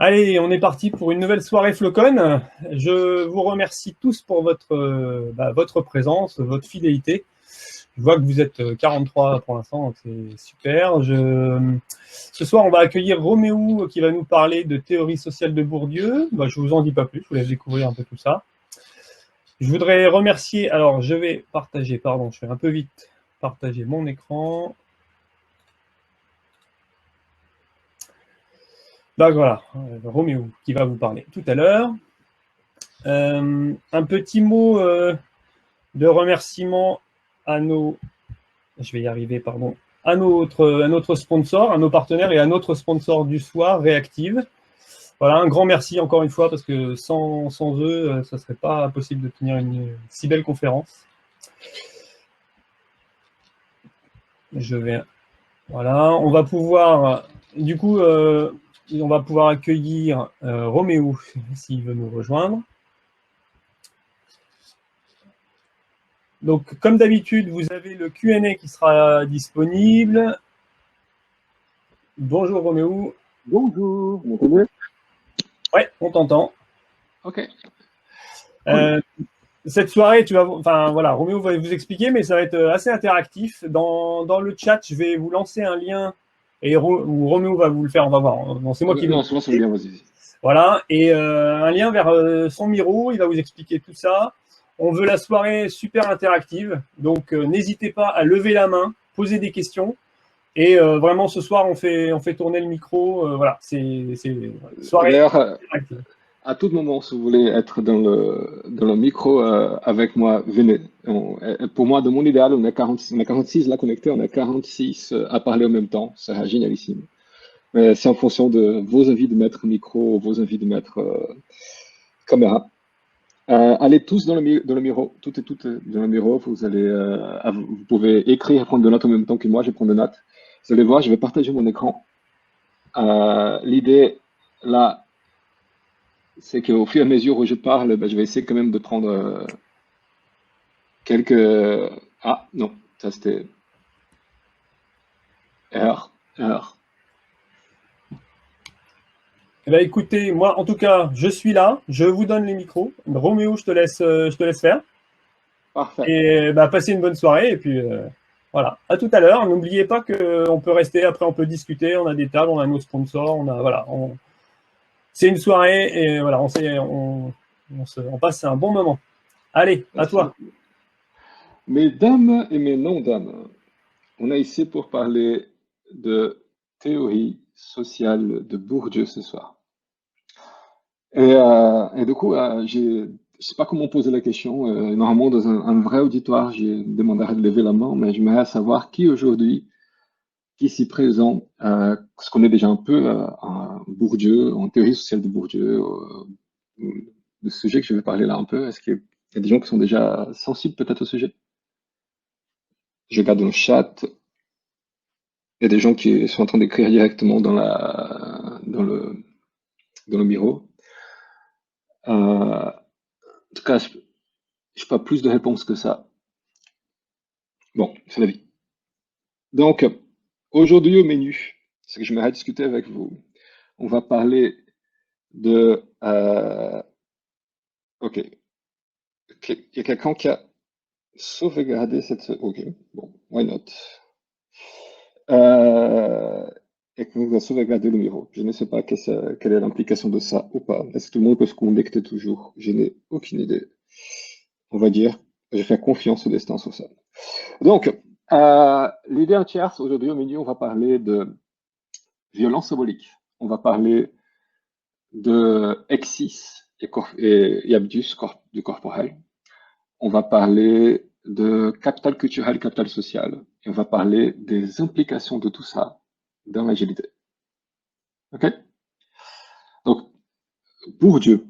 Allez, on est parti pour une nouvelle soirée Flocon. Je vous remercie tous pour votre présence, votre fidélité. Je vois que vous êtes 43 pour l'instant, donc c'est super. Ce soir, on va accueillir Roméo qui va nous parler de théorie sociale de Bourdieu. Je vous en dis pas plus, je vous laisse découvrir un peu tout ça. Je voudrais remercier, alors je vais partager, pardon, je fais un peu vite, partager mon écran. Voilà, Roméo qui va vous parler tout à l'heure. Un petit mot de remerciement à nos, je vais y arriver, pardon, à notre sponsor, à nos partenaires et à notre sponsor du soir, Reactive. Voilà, un grand merci encore une fois parce que sans eux, ça serait pas possible de tenir une si belle conférence. Voilà, on va pouvoir, du coup, on va pouvoir accueillir Roméo s'il veut nous rejoindre. Donc, comme d'habitude, vous avez le Q&A qui sera disponible. Bonjour Roméo. Bonjour, vous m'entendez? Ouais, on t'entend. Ok. Cette soirée, Roméo va vous expliquer, mais ça va être assez interactif. Dans le chat, je vais vous lancer un lien et Roméo va vous le faire, on va voir. Non, c'est moi qui vais. Non, c'est bien, vas-y. Voilà, et un lien vers son Miro, il va vous expliquer tout ça. On veut la soirée super interactive, donc n'hésitez pas à lever la main, poser des questions. Et vraiment, ce soir, on fait tourner le micro. Voilà, c'est soirée D'ailleurs, interactive. à tout moment, si vous voulez être dans le micro avec moi, venez. Pour moi, de mon idéal, on est 46 là connectés, on est 46 à parler en même temps. C'est génialissime. Mais c'est en fonction de vos envies de mettre micro, vos envies de mettre caméra. Allez tous dans le micro, toutes et toutes dans le micro. Vous pouvez écrire, prendre des notes en même temps que moi, je vais prendre des notes. Vous allez voir, je vais partager mon écran. L'idée là, c'est qu'au fur et à mesure où je parle, je vais essayer quand même de prendre quelques. Ah non, ça c'était erreur. Eh ben, écoutez, moi, en tout cas, je suis là. Je vous donne les micros. Roméo, je te laisse faire. Parfait. Et passez une bonne soirée. Et puis, voilà. À tout à l'heure. N'oubliez pas qu'on peut rester. Après, on peut discuter. On a des tables, on a nos sponsors. C'est une soirée. Et voilà, on passe un bon moment. Allez, à Merci toi. beaucoup. Mesdames et mes non-dames, on est ici pour parler de théorie sociale de Bourdieu ce soir. Et du coup, je sais pas comment poser la question. Normalement, dans un vrai auditoire, j'ai demandé de lever la main, mais j'aimerais savoir qui aujourd'hui, qui ici présent, se connaît déjà un peu en Bourdieu, en théorie sociale de Bourdieu, le sujet que je vais parler là un peu. Est-ce qu'il y a des gens qui sont déjà sensibles peut-être au sujet? Je regarde dans le chat, il y a des gens qui sont en train d'écrire directement dans le miro. En tout cas, je n'ai pas plus de réponses que ça. Bon, c'est la vie. Donc, aujourd'hui au menu, ce que je m'aimerais discuter avec vous, on va parler de... ok, il y a quelqu'un qui a sauvegardé cette... Ok, bon, why not? Et qu'on va sauvegarder le numéro. Je ne sais pas quelle est l'implication de ça ou pas. Est-ce que tout le monde peut se connecter toujours? Je n'ai aucune idée. On va dire, je fais confiance au destin sur ça. Donc, l'idée entière, aujourd'hui au menu, on va parler de violence symbolique. On va parler de exis et abdus du corporel. On va parler de capital culturel, capital social. Et on va parler des implications de tout ça dans l'agilité. OK? Donc, Bourdieu.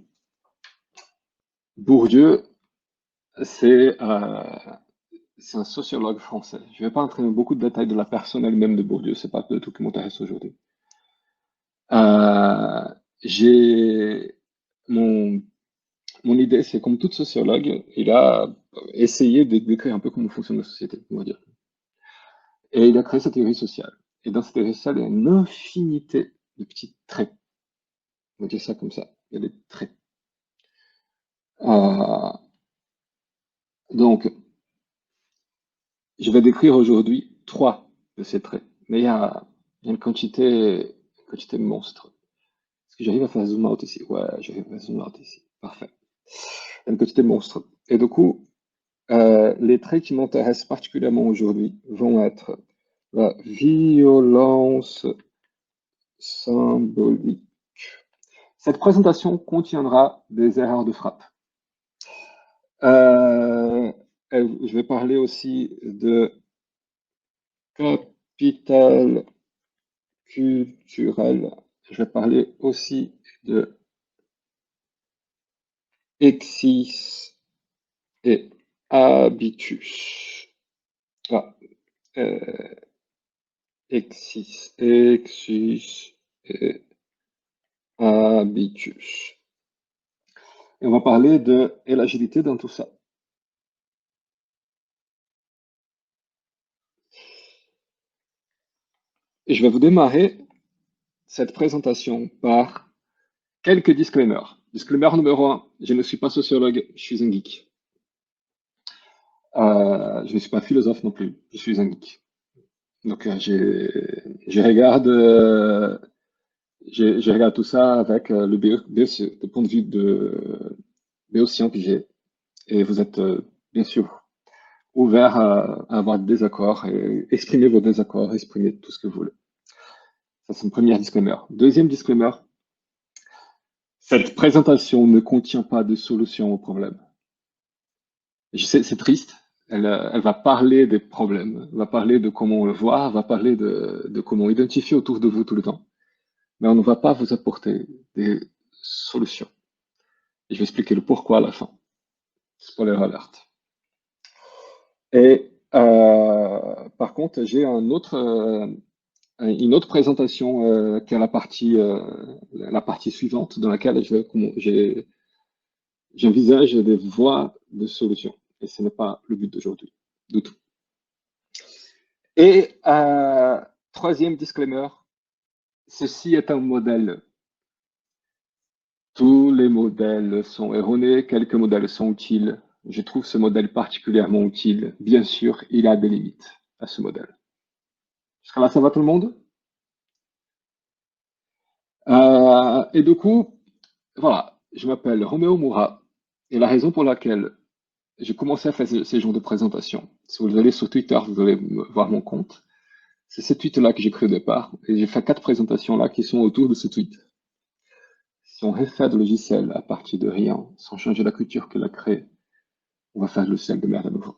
Bourdieu, c'est un sociologue français. Je ne vais pas entrer dans beaucoup de détails de la personne elle-même de Bourdieu, c'est pas le tout qui m'intéresse aujourd'hui. J'ai mon idée, c'est comme tout sociologue, il a essayé de décrire un peu comment fonctionne la société, on va dire. Et il a créé sa théorie sociale. Et dans cette théorie sociale, il y a une infinité de petits traits. On va dire ça comme ça. Il y a des traits. Euh, donc, je vais décrire aujourd'hui 3 de ces traits. Mais il y a une quantité monstre. Est-ce que j'arrive à faire zoom out ici? Ouais, j'arrive à faire zoom out ici. Parfait. Il y a une quantité monstre. Et du coup, les traits qui m'intéressent particulièrement aujourd'hui vont être la violence symbolique. Cette présentation contiendra des erreurs de frappe. Euh, je vais parler aussi de capital culturel. Je vais parler aussi de exis et habitus. Ah, exis et habitus. Et on va parler de et l'agilité dans tout ça. Et je vais vous démarrer cette présentation par quelques disclaimers. Disclaimer numéro 1, je ne suis pas sociologue, je suis un geek. Je ne suis pas philosophe non plus, je suis un geek. Donc je regarde, je regarde tout ça avec le point de vue de béotien que j'ai. Et vous êtes bien sûr ouvert à avoir des désaccords et exprimer vos désaccords, exprimer tout ce que vous voulez. Ça, c'est une première disclaimer. Deuxième disclaimer, cette présentation ne contient pas de solution au problème. Je sais, c'est triste. Elle va parler des problèmes, va parler de comment le voir, va parler de comment identifier autour de vous tout le temps. Mais on ne va pas vous apporter des solutions. Et je vais expliquer le pourquoi à la fin. Spoiler alert. Et par contre, j'ai une autre présentation qui est la partie suivante dans laquelle j'envisage des voies de solution. Et ce n'est pas le but d'aujourd'hui, du tout. Et troisième disclaimer, ceci est un modèle. Tous les modèles sont erronés, quelques modèles sont utiles. Je trouve ce modèle particulièrement utile. Bien sûr, il a des limites à ce modèle. Jusqu'à là, ça va tout le monde? Et du coup, voilà, je m'appelle Roméo Moura. Et la raison pour laquelle j'ai commencé à faire ces genres de présentations, si vous allez sur Twitter, vous allez voir mon compte. C'est ce tweet-là que j'ai créé au départ. Et j'ai fait 4 présentations là qui sont autour de ce tweet. Si on refait le logiciel à partir de rien, sans changer la culture qu'il a créée, on va faire le logiciel de merde à nouveau.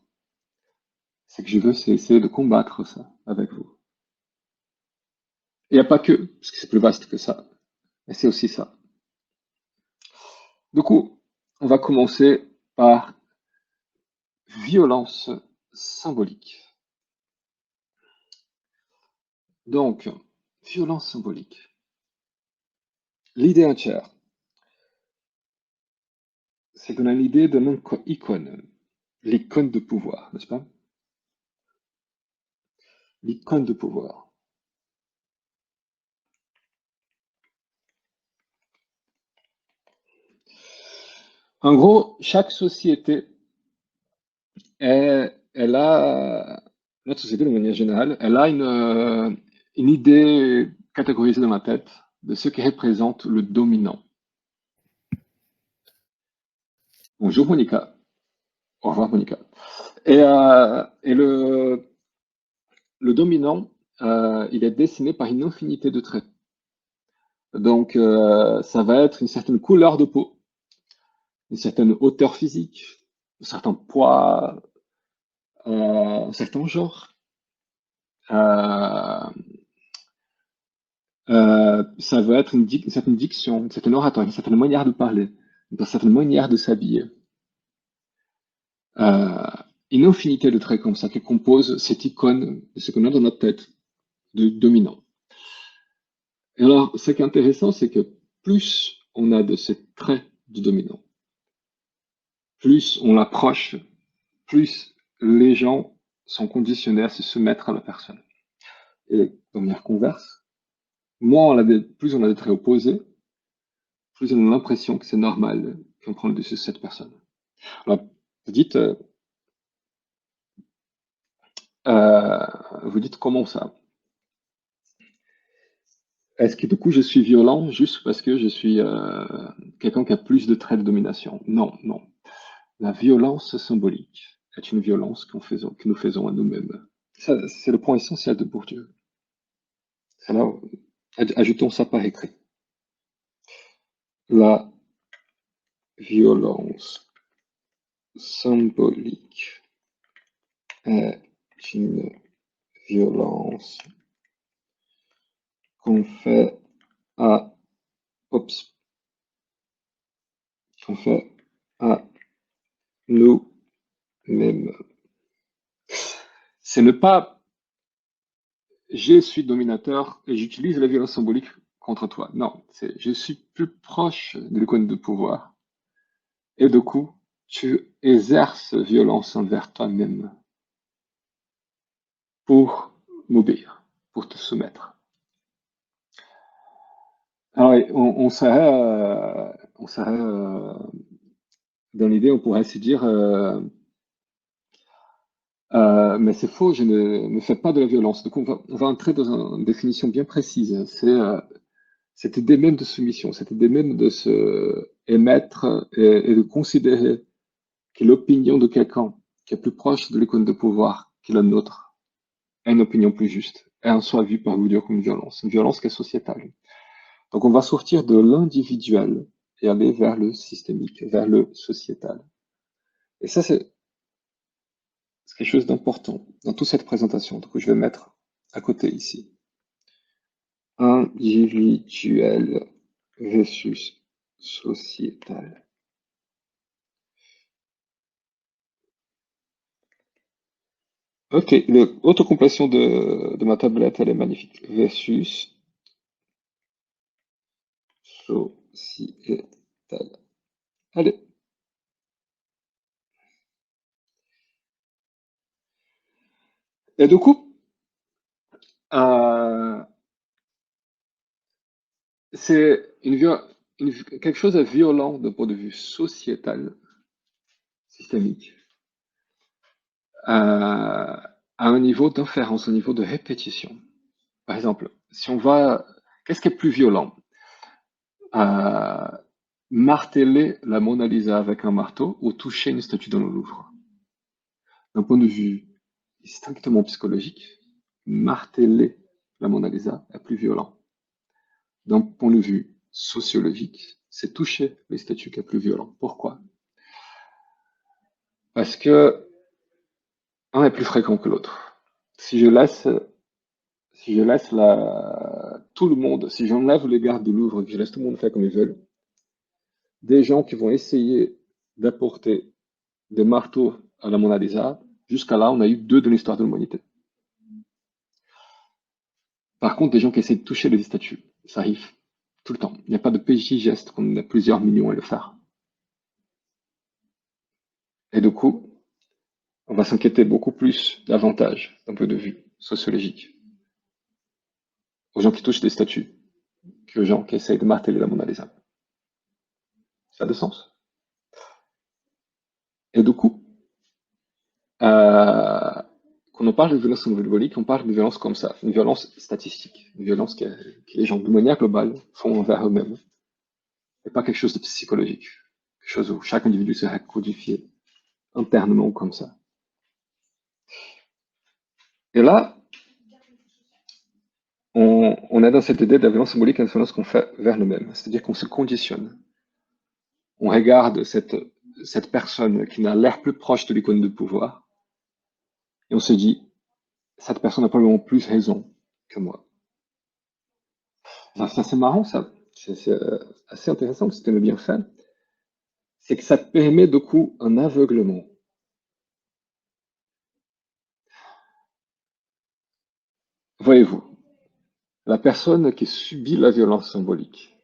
Ce que je veux, c'est essayer de combattre ça avec vous. Il n'y a pas que, parce que c'est plus vaste que ça, mais c'est aussi ça. Du coup, on va commencer par violence symbolique. Donc, violence symbolique. L'idée entière, c'est qu'on a l'idée d'une icône, l'icône de pouvoir, n'est-ce pas? L'icône de pouvoir. En gros, chaque société, elle a, notre société de manière générale, elle a une idée catégorisée dans la tête de ce qui représente le dominant. Bonjour Monica. Au revoir Monica. Et le dominant, il est dessiné par une infinité de traits. Donc, ça va être une certaine couleur de peau, une certaine hauteur physique, un certain poids, un certain genre. Ça va être une certaine diction, une certaine oratoire, une certaine manière de parler, une certaine manière de s'habiller. Une infinité de traits comme ça qui composent cette icône de ce qu'on a dans notre tête de dominant. Et alors, ce qui est intéressant, c'est que plus on a de ces traits du dominant, plus on l'approche, plus les gens sont conditionnés à se soumettre à la personne. Et de manière converse, plus on a des traits opposés, plus on a l'impression que c'est normal qu'on prend le dessus sur cette personne. Alors, vous dites, vous dites comment ça? Est-ce que du coup je suis violent juste parce que je suis quelqu'un qui a plus de traits de domination? Non, non. La violence symbolique est une violence que nous faisons à nous-mêmes. Ça, c'est le point essentiel de Bourdieu. Alors, ajoutons ça par écrit. La violence symbolique est une violence qu'on fait à, qu'on fait à nous-mêmes. C'est ne pas je suis dominateur et j'utilise la violence symbolique contre toi. Non, c'est je suis plus proche de l'icône de pouvoir et du coup, tu exerces violence envers toi-même pour m'obéir, pour te soumettre. Alors, on serait dans l'idée, on pourrait se dire, mais c'est faux, je ne fais pas de la violence. Donc, on va entrer dans une définition bien précise. C'est cette idée même de soumission, cette idée même de se émettre et de considérer que l'opinion de quelqu'un qui est plus proche de l'icône de pouvoir que la nôtre est une opinion plus juste, et en soit vue par Bourdieu comme une violence qui est sociétale. Donc on va sortir de l'individuel et aller vers le systémique, vers le sociétal. Et ça, c'est quelque chose d'important dans toute cette présentation, donc je vais mettre à côté ici. Individuel versus sociétal. Ok, l'autocomplétion de ma tablette, elle est magnifique. Versus sociétal. Allez. Et du coup, euh, c'est quelque chose de violent d'un point de vue sociétal, systémique, à un niveau d'inférence, un niveau de répétition. Par exemple, si on va, qu'est-ce qui est plus violent? Marteler la Mona Lisa avec un marteau ou toucher une statue dans le Louvre? D'un point de vue strictement psychologique, marteler la Mona Lisa est plus violent. D'un point de vue sociologique, c'est toucher les statues qui est plus violent. Pourquoi? Parce que un est plus fréquent que l'autre. Si je laisse, si je laisse tout le monde, si j'enlève les gardes du Louvre et que je laisse tout le monde faire comme ils veulent, des gens qui vont essayer d'apporter des marteaux à la Mona Lisa, jusqu'à là, on a eu 2 de l'histoire de l'humanité. Par contre, des gens qui essaient de toucher les statues, ça arrive tout le temps. Il n'y a pas de petit geste qu'on a plusieurs millions à le faire. Et du coup, on va s'inquiéter beaucoup plus davantage d'un point de vue sociologique aux gens qui touchent des statues qu'aux gens qui essayent de marteler la Mona Lisa. Ça a de sens. Et du coup, quand on parle de violence symbolique, on parle de violence comme ça, une violence statistique, une violence que les gens, de manière globale, font envers eux-mêmes, et pas quelque chose de psychologique, quelque chose où chaque individu serait codifié internement comme ça. Et là, on est dans cette idée de la violence symbolique et de la violence qu'on fait vers nous-mêmes, c'est-à-dire qu'on se conditionne. On regarde cette personne qui n'a l'air plus proche de l'icône de pouvoir, et on se dit, cette personne a probablement plus raison que moi. Alors, ça, c'est marrant, ça. C'est assez intéressant, si tu bien fait. C'est que ça permet, du coup, un aveuglement. Voyez-vous, la personne qui subit la violence symbolique,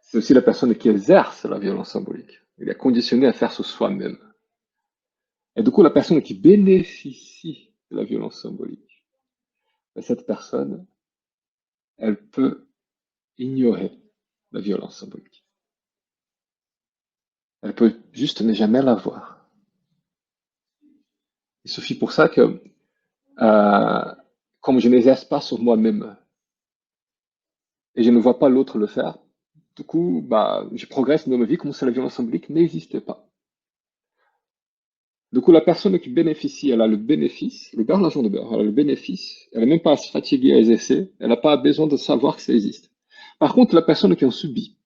c'est aussi la personne qui exerce la violence symbolique. Il est conditionné à faire ce soi-même. Et du coup, la personne qui bénéficie de la violence symbolique, cette personne, elle peut ignorer la violence symbolique. Elle peut juste ne jamais l'avoir. Il suffit pour ça que, comme je n'exerce pas sur moi-même et je ne vois pas l'autre le faire, du coup, bah, je progresse dans ma vie comme si la violence symbolique n'existait pas. Du coup, la personne qui bénéficie, elle a le bénéfice, le beurre, l'argent de beurre, elle a le bénéfice, elle n'a même pas à se fatiguer à exercer, elle n'a pas besoin de savoir que ça existe. Par contre, la personne qui en subit,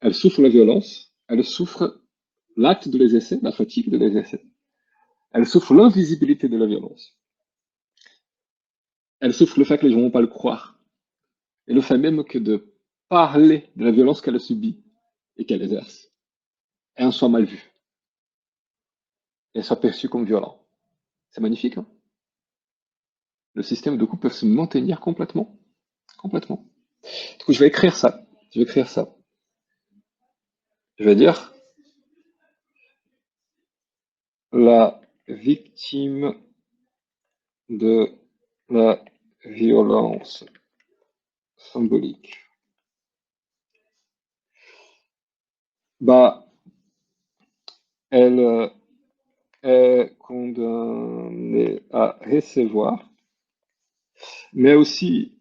elle souffre la violence, elle souffre l'acte de l'exercer, la fatigue de l'exercer. Elle souffre l'invisibilité de la violence. Elle souffre le fait que les gens ne vont pas le croire. Et le fait même que de parler de la violence qu'elle a subie et qu'elle exerce, elle en soit mal vue, et elle soit perçue comme violent. C'est magnifique, hein? Le système de couple peut se maintenir complètement. Complètement. Du coup, je vais écrire ça. Je vais écrire ça. Je vais dire la victime de la violence symbolique. Bah, elle est condamnée à recevoir, mais aussi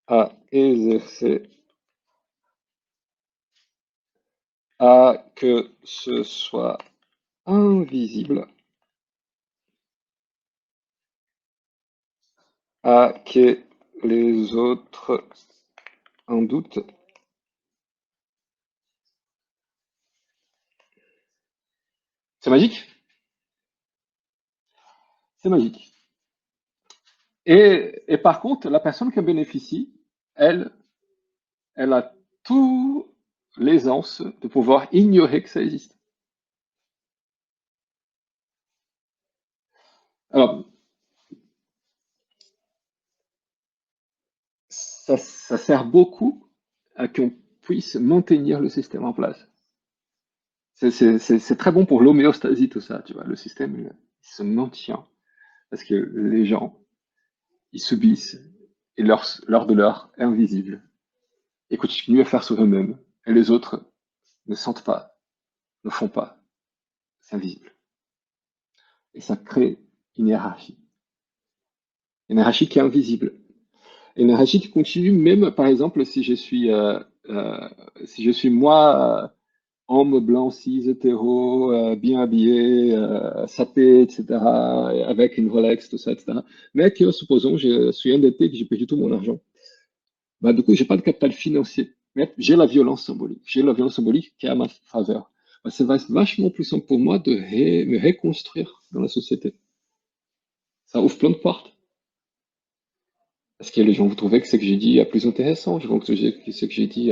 à exercer, à que ce soit invisible, à que les autres en doutent. C'est magique? C'est magique. Et par contre, la personne qui en bénéficie, elle, elle a tout l'aisance de pouvoir ignorer que ça existe. Alors, ça sert beaucoup à qu'on puisse maintenir le système en place. C'est très bon pour l'homéostasie, tout ça, tu vois. Le système, il se maintient parce que les gens, ils subissent et leur douleur est invisible et continuent à faire sur eux-mêmes. Et les autres ne sentent pas, ne font pas. C'est invisible. Et ça crée une hiérarchie. Une hiérarchie qui est invisible. Et une hiérarchie qui continue même, par exemple, euh, si je suis moi, homme blanc, cis, hétéro, bien habillé, sapé, etc., avec une Rolex, tout ça, etc. Mais que, supposons, je suis endetté, que j'ai perdu tout mon argent. Bah, du coup, j'ai pas de capital financier. Mais j'ai la violence symbolique. J'ai la violence symbolique qui est à ma faveur. Bah, c'est vachement plus simple pour moi de me reconstruire dans la société. Ça ouvre plein de portes. Parce que les gens vont trouver que ce que j'ai dit est plus intéressant. Je pense que ce que j'ai dit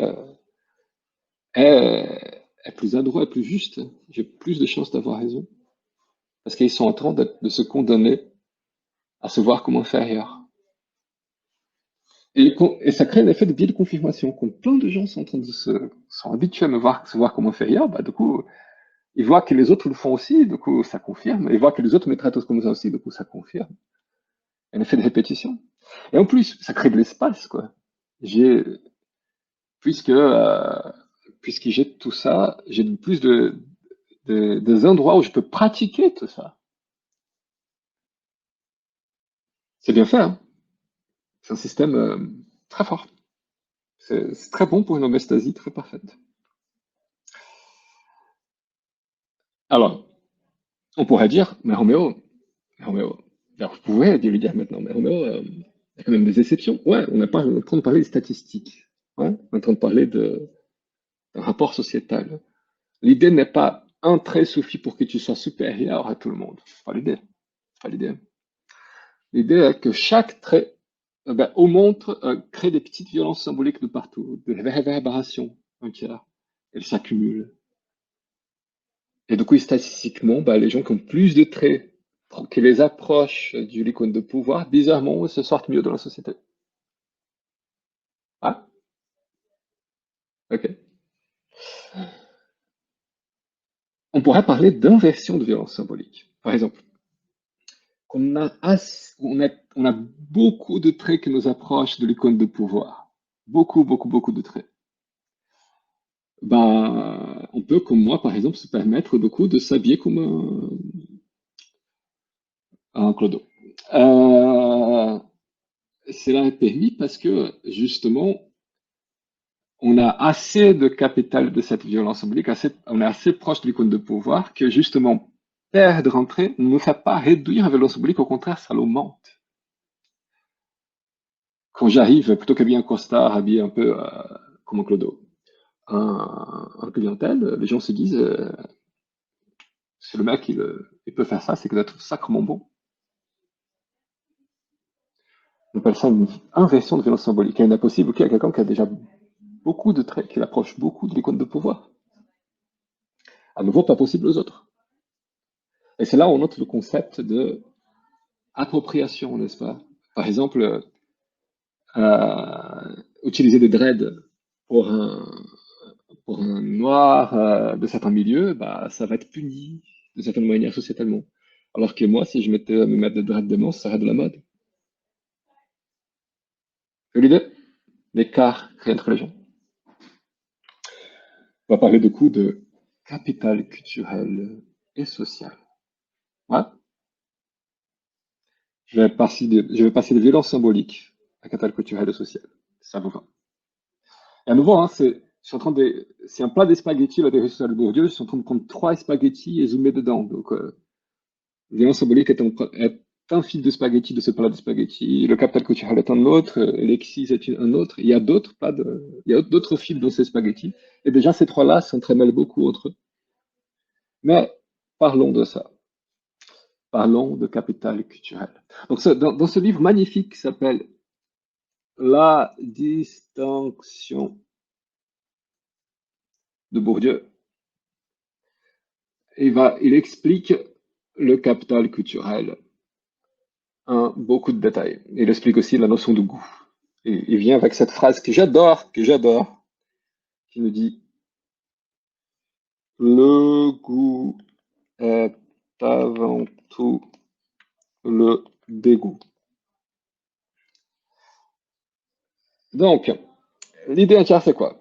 est plus adroit, est plus juste. J'ai plus de chances d'avoir raison. Parce qu'ils sont en train de se condamner à se voir comme inférieur. Et ça crée un effet de biais de confirmation. Quand plein de gens sont en train sont habitués à se voir comme inférieur, bah, du coup, ils voient que les autres le font aussi, du coup, ça confirme. Ils voient que les autres me traitent comme ça aussi, du coup, ça confirme. Un effet de répétition. Et en plus, ça crée de l'espace, quoi. J'ai, puisque, puisque j'ai tout ça, j'ai plus des endroits où je peux pratiquer tout ça. C'est bien fait, hein. C'est un système très fort. C'est très bon pour une homéostasie très parfaite. Alors, on pourrait dire, mais Roméo, alors vous pouvez lui dire maintenant, mais Roméo, il y a quand même des exceptions. Ouais, on n'est pas en train de parler des statistiques. Ouais, on est en train de parler d'un rapport sociétal. L'idée n'est pas un trait suffit pour que tu sois supérieur à tout le monde. C'est pas l'idée. C'est pas l'idée. L'idée est que chaque trait, au montre, crée des petites violences symboliques de partout, des réverbérations entières. Elles s'accumulent. Et du coup, statistiquement, les gens qui ont plus de traits, qui les approchent du l'icône de pouvoir, bizarrement, se sortent mieux dans la société. Ah, ok. On pourrait parler d'inversion de violence symbolique. Par exemple, on a beaucoup de traits qui nous approchent de l'icône de pouvoir. Beaucoup, beaucoup, beaucoup de traits. bah, on peut, comme moi, par exemple, se permettre du coup de s'habiller comme un clodo. Euh, Cela est permis parce que, justement, on a assez de capital de cette violence symbolique, on est assez proche de l'icône de pouvoir que, justement, perdre entrée ne nous fait pas réduire la violence symbolique, au contraire, ça l'augmente. Quand j'arrive, plutôt qu'habiller un costard, habillé un peu comme un clodo, un clientèle, les gens se disent, si le mec il peut faire ça, c'est qu'il doit être sacrément bon. On appelle ça une inversion de violence symbolique. Et il est possible qu'il y ait quelqu'un qui a déjà beaucoup de traits, qui l'approche beaucoup de l'icône de pouvoir. À nouveau, pas possible aux autres. Et c'est là où on note le concept de appropriation, n'est-ce pas? Par exemple, utiliser des dreads pour un noir de certains milieux, bah, ça va être puni de certaine manière sociétalement. Alors que moi, si je mettais à me mettre des dreads de monstre, ça serait de la mode. C'est l'idée? L'écart créé entre les gens. On va parler du coup de capital culturel et social. Ouais. Je vais passer de violence symbolique à capital culturel et social. Ça vous va. Et à nouveau, hein, c'est un plat de spaghettis là, des restaurants de Bourdieu. Je suis en train de prendre 3 spaghettis et zoomer dedans. Donc, violence symbolique est un fil de spaghettis de ce plat de spaghettis. Le capital culturel est un autre. L'exis est un autre. Il y a d'autres fils dans ces spaghettis. Et déjà, ces trois-là s'entremêlent beaucoup entre eux. Mais parlons de ça. Parlons de capital culturel. Donc, dans ce livre magnifique qui s'appelle La distinction de Bourdieu, il explique le capital culturel en beaucoup de détails. Il explique aussi la notion de goût. Et il vient avec cette phrase que j'adore, qui nous dit le goût est avant tout le dégoût. Donc, l'idée entière, c'est quoi?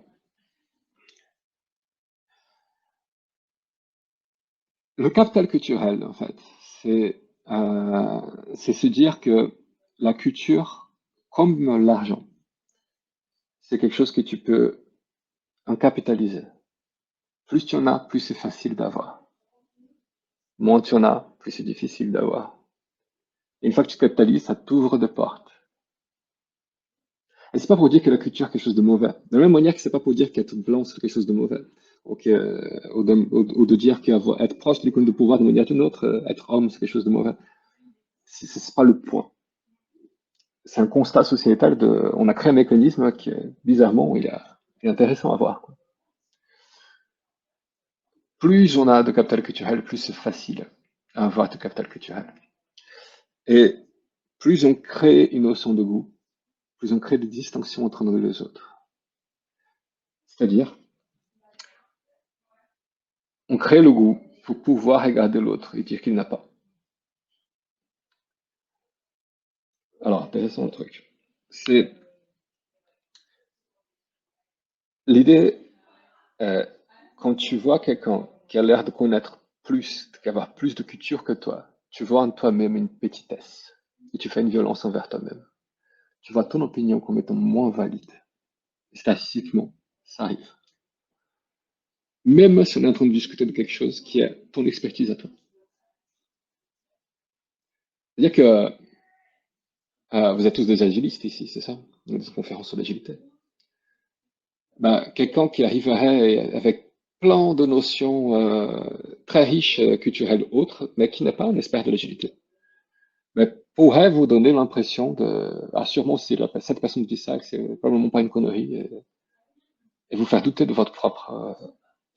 Le capital culturel, en fait, c'est se dire que la culture, comme l'argent, c'est quelque chose que tu peux en capitaliser. Plus tu en as, plus c'est facile d'avoir. Moins tu en as, plus c'est difficile d'avoir. Et une fois que tu capitalises, ça t'ouvre des portes. Et c'est pas pour dire que la culture est quelque chose de mauvais. De la même manière que c'est pas pour dire qu'être blanc, c'est quelque chose de mauvais. Ou de dire qu'être proche de l'icône de pouvoir de manière ou d'une autre, être homme, c'est quelque chose de mauvais. C'est pas le point. C'est un constat sociétal on a créé un mécanisme qui, bizarrement, il est intéressant à voir, quoi. Plus on a de capital culturel, plus c'est facile à avoir de capital culturel. Et plus on crée une notion de goût, plus on crée des distinctions entre nous et les autres. C'est-à-dire, on crée le goût pour pouvoir regarder l'autre et dire qu'il n'a pas. Alors, intéressant le truc. C'est l'idée, euh, quand tu vois quelqu'un qui a l'air de connaître plus, d'avoir plus de culture que toi, tu vois en toi-même une petitesse et tu fais une violence envers toi-même. Tu vois ton opinion comme étant moins valide. Statistiquement, ça arrive. Même si on est en train de discuter de quelque chose qui est ton expertise à toi. C'est-à-dire que vous êtes tous des agilistes ici, c'est ça? On a des conférences sur l'agilité. Ben, quelqu'un qui arriverait avec plein de notions très riches, culturelles autres, mais qui n'est pas un expert de l'agilité, mais pourrait vous donner l'impression sûrement si cette personne dit ça, que c'est probablement pas une connerie, et vous faire douter de votre propre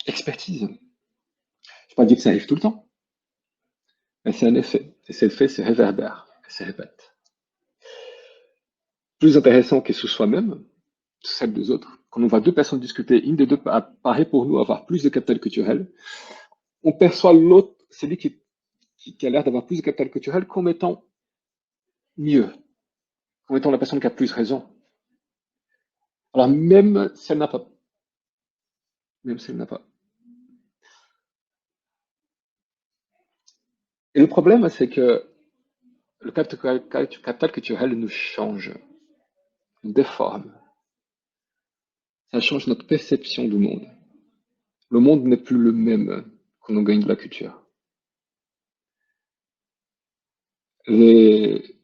expertise. Je ne vais pas dire que ça arrive tout le temps, mais c'est un effet. Et c'est le fait, c'est réverbère, et se répète. Plus intéressant que sous soi-même, celle des autres. Quand on voit deux personnes discuter, une des deux apparaît pour nous avoir plus de capital culturel, on perçoit l'autre, celui qui a l'air d'avoir plus de capital culturel, comme étant mieux, comme étant la personne qui a plus raison. Alors même si elle n'a pas. même s'il n'a pas. Et le problème, c'est que le capital culturel nous change, nous déforme. Ça change notre perception du monde. Le monde n'est plus le même quand on gagne de la culture. Les-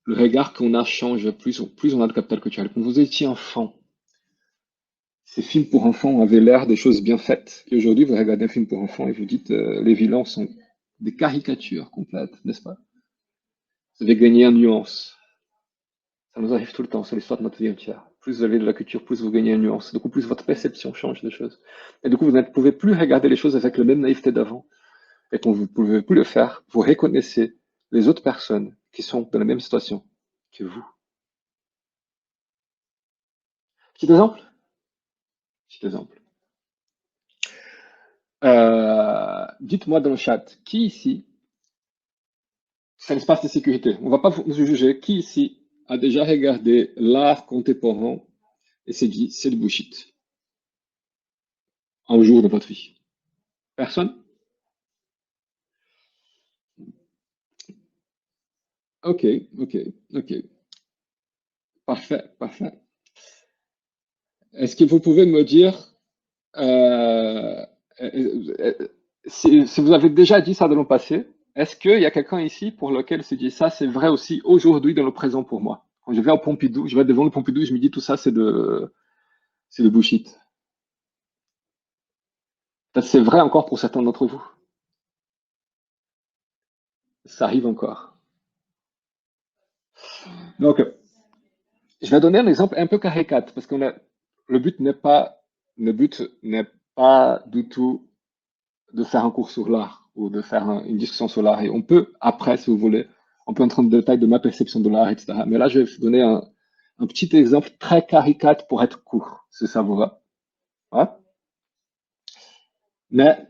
le regard qu'on a change plus on a de capital culturel. Quand vous étiez enfant, ces films pour enfants avaient l'air des choses bien faites. Et aujourd'hui, vous regardez un film pour enfants et vous dites les vilains sont des caricatures complètes, n'est-ce pas? Vous avez gagné en nuance. Ça nous arrive tout le temps, c'est l'histoire de notre vie entière. Plus vous avez de la culture, plus vous gagnez en nuance. Du coup, plus votre perception change des choses. Et du coup, vous ne pouvez plus regarder les choses avec la même naïveté d'avant. Et quand vous ne pouvez plus le faire, vous reconnaissez les autres personnes qui sont dans la même situation que vous. Petit exemple? Petit exemple. Dites-moi dans le chat, qui ici, c'est un espace de sécurité, on ne va pas vous juger, qui ici a déjà regardé l'art contemporain et s'est dit, c'est du bullshit, un jour de votre vie? Personne? Ok, ok, ok. Parfait, parfait. Est-ce que vous pouvez me dire euh, si vous avez déjà dit ça dans le passé, est-ce qu'il y a quelqu'un ici pour lequel se dit ça, c'est vrai aussi aujourd'hui dans le présent pour moi? Quand je vais au Pompidou, je vais devant le Pompidou, je me dis tout ça, c'est de bullshit. Peut-être c'est vrai encore pour certains d'entre vous. Ça arrive encore. Donc, je vais donner un exemple un peu caricature parce que le but n'est pas, le but n'est pas du tout de faire un cours sur l'art ou de faire une discussion sur l'art. Et on peut, après, si vous voulez, on peut entrer dans le détail de ma perception de l'art, etc. Mais là, je vais vous donner un petit exemple très caricature pour être court, si ça vous va. Ouais. Mais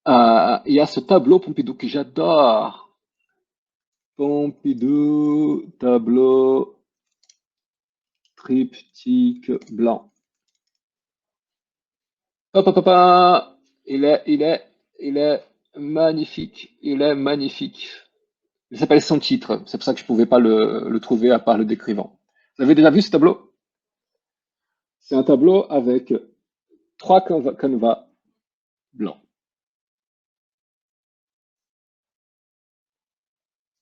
il y a ce tableau Pompidou que j'adore. Pompidou, tableau triptyque blanc. Hop, hop, hop, hop. Il est magnifique. Il est magnifique. Il s'appelle Sans titre. C'est pour ça que je ne pouvais pas le trouver à part le décrivant. Vous avez déjà vu ce tableau? C'est un tableau avec trois canevas blancs.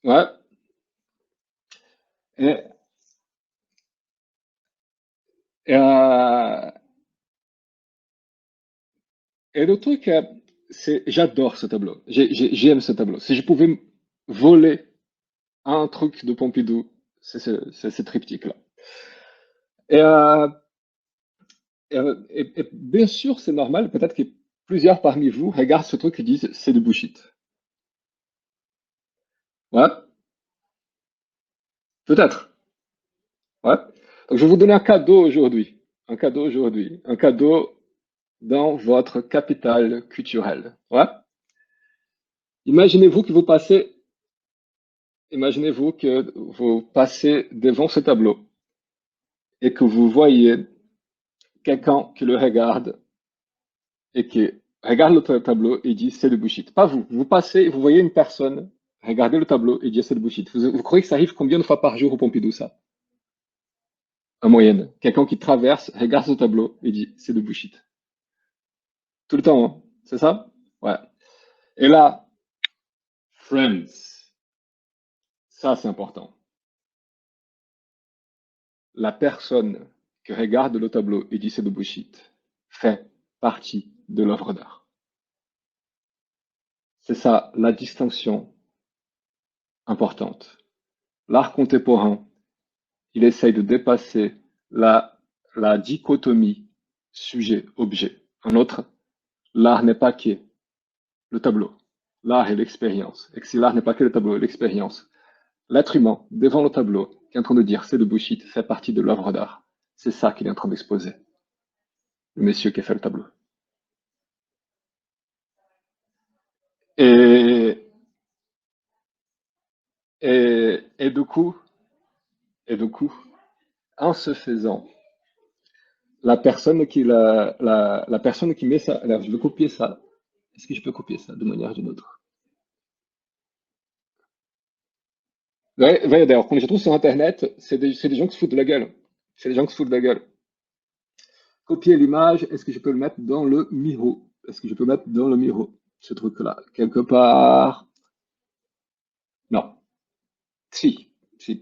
Ouais. Et, et, euh, et le truc, c'est, j'adore ce tableau. J'aime ce tableau. Si je pouvais voler un truc de Pompidou, c'est ce triptyque-là. Et, euh, et bien sûr, c'est normal. Peut-être que plusieurs parmi vous regardent ce truc et disent c'est du bullshit. Ouais, peut-être. Ouais. Donc, je vais vous donner un cadeau aujourd'hui. Un cadeau aujourd'hui. Un cadeau dans votre capital culturel. Ouais. Imaginez-vous que vous passez, imaginez-vous que vous passez devant ce tableau et que vous voyez quelqu'un qui le regarde et qui regarde le tableau et dit c'est de bullshit. Pas vous. Vous passez, vous voyez une personne regarder le tableau et dire c'est de bullshit. Vous croyez que ça arrive combien de fois par jour au Pompidou, ça? En moyenne. Quelqu'un qui traverse, regarde ce tableau et dit c'est de bullshit. Tout le temps, hein. C'est ça? Ouais. Et là, friends, ça c'est important. La personne qui regarde le tableau et dit c'est de bullshit fait partie de l'œuvre d'art. C'est ça la distinction importante. L'art contemporain, il essaye de dépasser la dichotomie sujet-objet. En autre, l'art n'est pas que le tableau. L'art est l'expérience. Et que si l'art n'est pas que le tableau et l'expérience, l'être humain, devant le tableau, qui est en train de dire c'est de bullshit, fait partie de l'œuvre d'art. C'est ça qu'il est en train d'exposer, le monsieur qui a fait le tableau. Et, et du coup, en se faisant, la personne la personne qui met ça. Alors, je vais copier ça. Est-ce que je peux copier ça de manière ou d'une autre? Ouais, ouais, d'ailleurs, quand je trouve sur Internet, c'est des gens qui se foutent de la gueule. C'est des gens qui se foutent de la gueule. Copier l'image, est-ce que je peux le mettre dans le Miro? Est-ce que je peux mettre dans le Miro, ce truc-là? Quelque part. Non. Si. Si.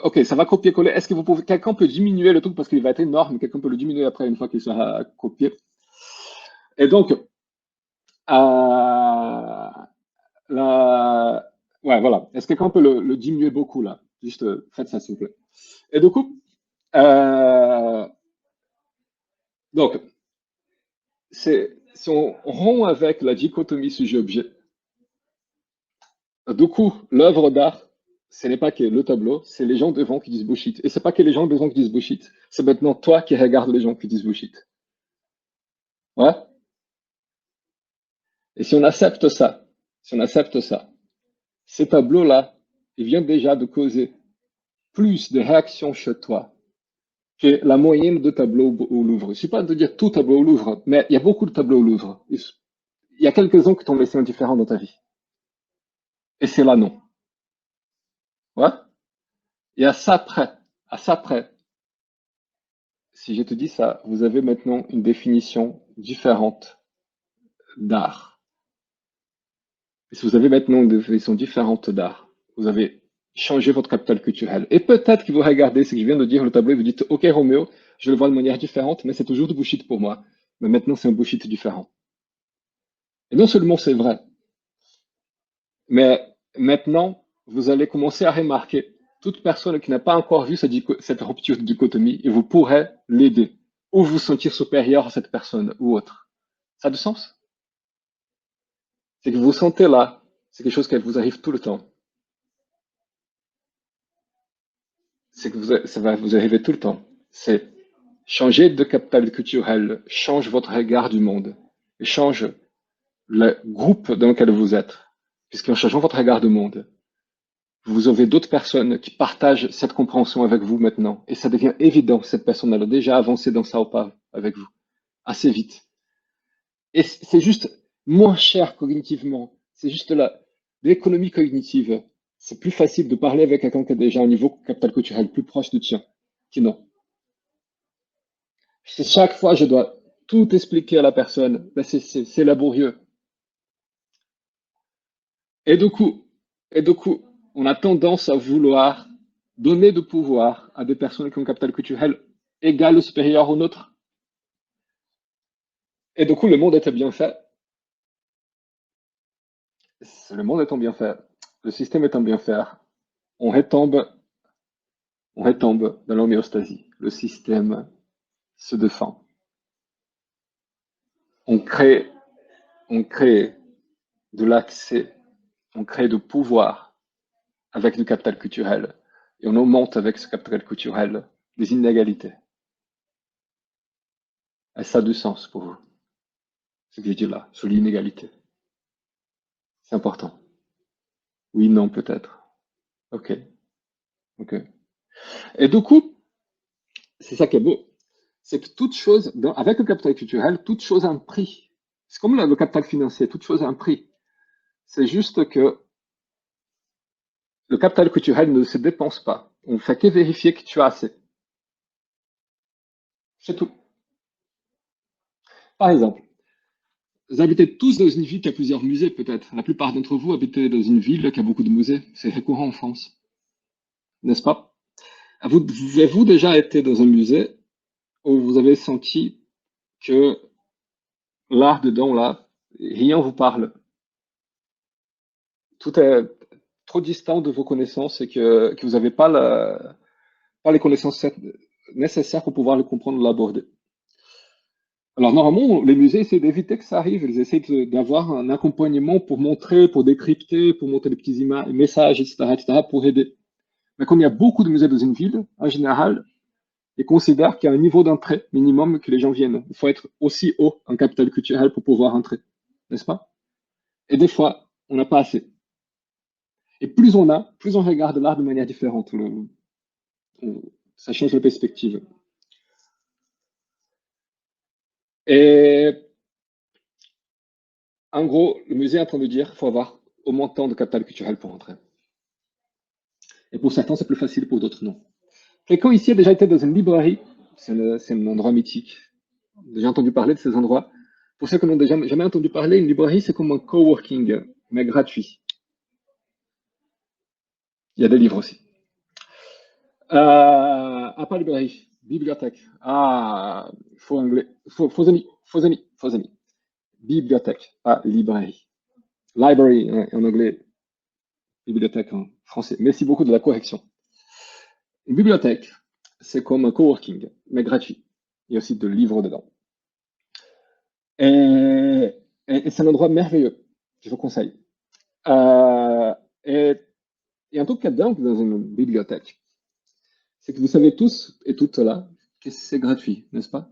Ok, ça va copier-coller. Est-ce que quelqu'un peut diminuer le truc parce qu'il va être énorme, quelqu'un peut le diminuer après une fois qu'il sera copié. Et donc, la... ouais, voilà. Est-ce que quelqu'un peut le diminuer beaucoup là? Juste faites ça s'il vous plaît. Et du coup, euh, donc, si on rompt avec la dichotomie sujet-objet, du coup, l'œuvre d'art, ce n'est pas que le tableau, c'est les gens devant qui disent bullshit. Et c'est pas que les gens devant qui disent bullshit, c'est maintenant toi qui regardes les gens qui disent bullshit. Ouais? Et si on accepte ça, ces tableaux-là, ils viennent déjà de causer plus de réactions chez toi que la moyenne de tableaux au Louvre. Je ne suis pas de dire tout tableau au Louvre, mais il y a beaucoup de tableaux au Louvre. Il y a quelques-uns qui t'ont laissé indifférent dans ta vie. Et c'est là non. Ouais? Et à ça près, si je te dis ça, vous avez maintenant une définition différente d'art. Et si vous avez maintenant une définition différente d'art, vous avez changé votre capital culturel. Et peut-être que vous regardez ce que je viens de dire, le tableau, et vous dites, OK, Roméo, je le vois de manière différente, mais c'est toujours du bullshit pour moi. Mais maintenant, c'est un bullshit différent. Et non seulement c'est vrai, mais maintenant, vous allez commencer à remarquer toute personne qui n'a pas encore vu cette rupture de dichotomie et vous pourrez l'aider ou vous sentir supérieur à cette personne ou autre. Ça a du sens? C'est que vous sentez là, c'est quelque chose qui vous arrive tout le temps. C'est que ça va vous arriver tout le temps. C'est changer de capital culturel, change votre regard du monde, et change le groupe dans lequel vous êtes. Puisqu'en changeant votre regard du monde, vous avez d'autres personnes qui partagent cette compréhension avec vous maintenant. Et ça devient évident que cette personne elle a déjà avancé dans ça ou pas avec vous, assez vite. Et c'est juste moins cher cognitivement. C'est juste l'économie cognitive. C'est plus facile de parler avec quelqu'un qui a déjà un niveau capital culturel plus proche du tien. Que non. Si chaque fois je dois tout expliquer à la personne, ben c'est laborieux. Et du coup, et du coup, on a tendance à vouloir donner de pouvoir à des personnes qui ont un capital culturel égal ou supérieur au nôtre. Et du coup, le monde était bien fait. Le monde étant bien fait, le système étant bien fait, on retombe, on retombe dans l'homéostasie. Le système se défend. On crée, on crée de l'accès, on crée du pouvoir avec du capital culturel. Et on augmente avec ce capital culturel des inégalités. Et ça a du sens pour vous, ce que je dis là, sur l'inégalité. C'est important. Oui, non, peut-être. Ok, ok. Et du coup, c'est ça qui est beau. C'est que toute chose, avec le capital culturel, toute chose a un prix. C'est comme le capital financier, toute chose a un prix. C'est juste que le capital culturel ne se dépense pas. On ne fait que vérifier que tu as assez. C'est tout. Par exemple, vous habitez tous dans une ville qui a plusieurs musées, peut-être. La plupart d'entre vous habitez dans une ville qui a beaucoup de musées. C'est récurrent en France, n'est-ce pas? Avez-vous déjà été dans un musée où vous avez senti que l'art dedans, là, rien vous parle? Tout est trop distant de vos connaissances et que vous n'avez pas, pas les connaissances nécessaires pour pouvoir le comprendre, l'aborder. Alors normalement, les musées essaient d'éviter que ça arrive. Ils essaient d'avoir un accompagnement pour montrer, pour décrypter, pour montrer des petits messages, etc., pour aider. Mais comme il y a beaucoup de musées dans une ville, en général, ils considèrent qu'il y a un niveau d'entrée minimum que les gens viennent. Il faut être aussi haut en capital culturel pour pouvoir entrer, n'est-ce pas? Et des fois, on n'a pas assez. Et plus on a, plus on regarde l'art de manière différente. Ça change la perspective. Et en gros, le musée est en train de dire qu'il faut avoir au moins tant de capital culturel pour entrer. Et pour certains, c'est plus facile, pour d'autres, non. Quelqu'un ici a déjà été dans une librairie. C'est un endroit mythique. Déjà entendu parler de ces endroits. Pour ceux qui n'ont déjà jamais entendu parler, une librairie, c'est comme un coworking, mais gratuit. Il y a des livres aussi. À part librairie, bibliothèque. Ah, faux anglais. Faux amis, faux amis, faux amis. Bibliothèque, pas librairie. Library en anglais, bibliothèque en français. Merci beaucoup de la correction. Une bibliothèque, c'est comme un coworking, mais gratuit. Il y a aussi de livres dedans. Et c'est un endroit merveilleux, je vous conseille. Et un truc qui est dingue dans une bibliothèque, c'est que vous savez tous et toutes là que c'est gratuit, n'est-ce pas?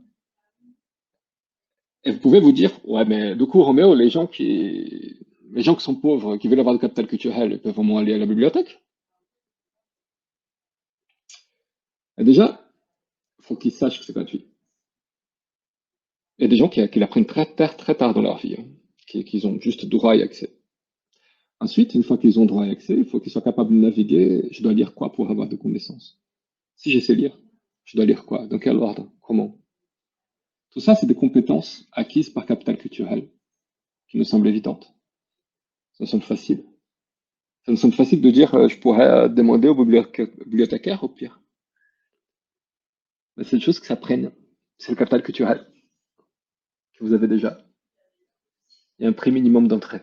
Et vous pouvez vous dire, ouais, mais du coup, Roméo, les gens qui sont pauvres, qui veulent avoir du capital culturel, ils peuvent au moins aller à la bibliothèque. Et déjà, il faut qu'ils sachent que c'est gratuit. Il y a des gens qui l'apprennent très tard dans leur vie, hein, qui ont juste droit et accès. Ensuite, une fois qu'ils ont droit et accès, il faut qu'ils soient capables de naviguer. Je dois lire quoi pour avoir de connaissances? Si je sais lire, je dois lire quoi? Dans quel ordre? Comment? Tout ça, c'est des compétences acquises par capital culturel, qui nous semblent évidentes. Ça nous semble facile. Ça nous semble facile de dire, je pourrais demander au bibliothécaire, au pire. Mais c'est une chose que ça prenne. C'est le capital culturel que vous avez déjà. Il y a un prix minimum d'entrée.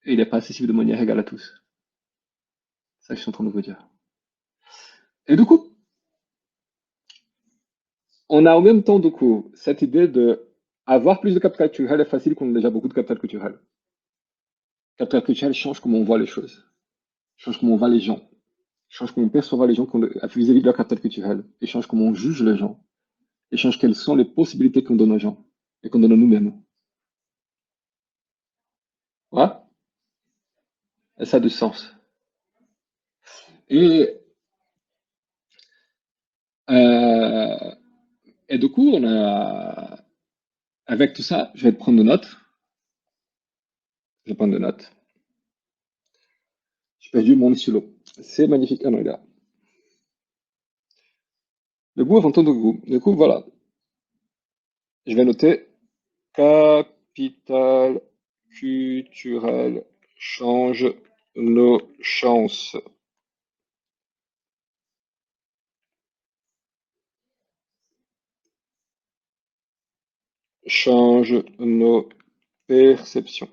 Et il n'est pas accessible de manière égale à tous. C'est ça que je suis en train de vous dire. Et du coup, on a en même temps, du coup, cette idée de avoir plus de capital culturel est facile qu'on a déjà beaucoup de capital culturel. Le capital culturel change comment on voit les choses, change comment on voit les gens, change comment on perçoit les gens vis-à-vis de leur capital culturel, et change comment on juge les gens, et change quelles sont les possibilités qu'on donne aux gens et qu'on donne à nous-mêmes. Voilà. Et ça a du sens. Et, euh, et du coup, avec tout ça, je vais prendre des notes. Je vais prendre des notes. J'ai perdu mon stylo. C'est magnifique. Ah non, il est là. Le goût avant tout de goût. Du coup, voilà. Je vais noter capital culturel change nos chances. Change nos perceptions.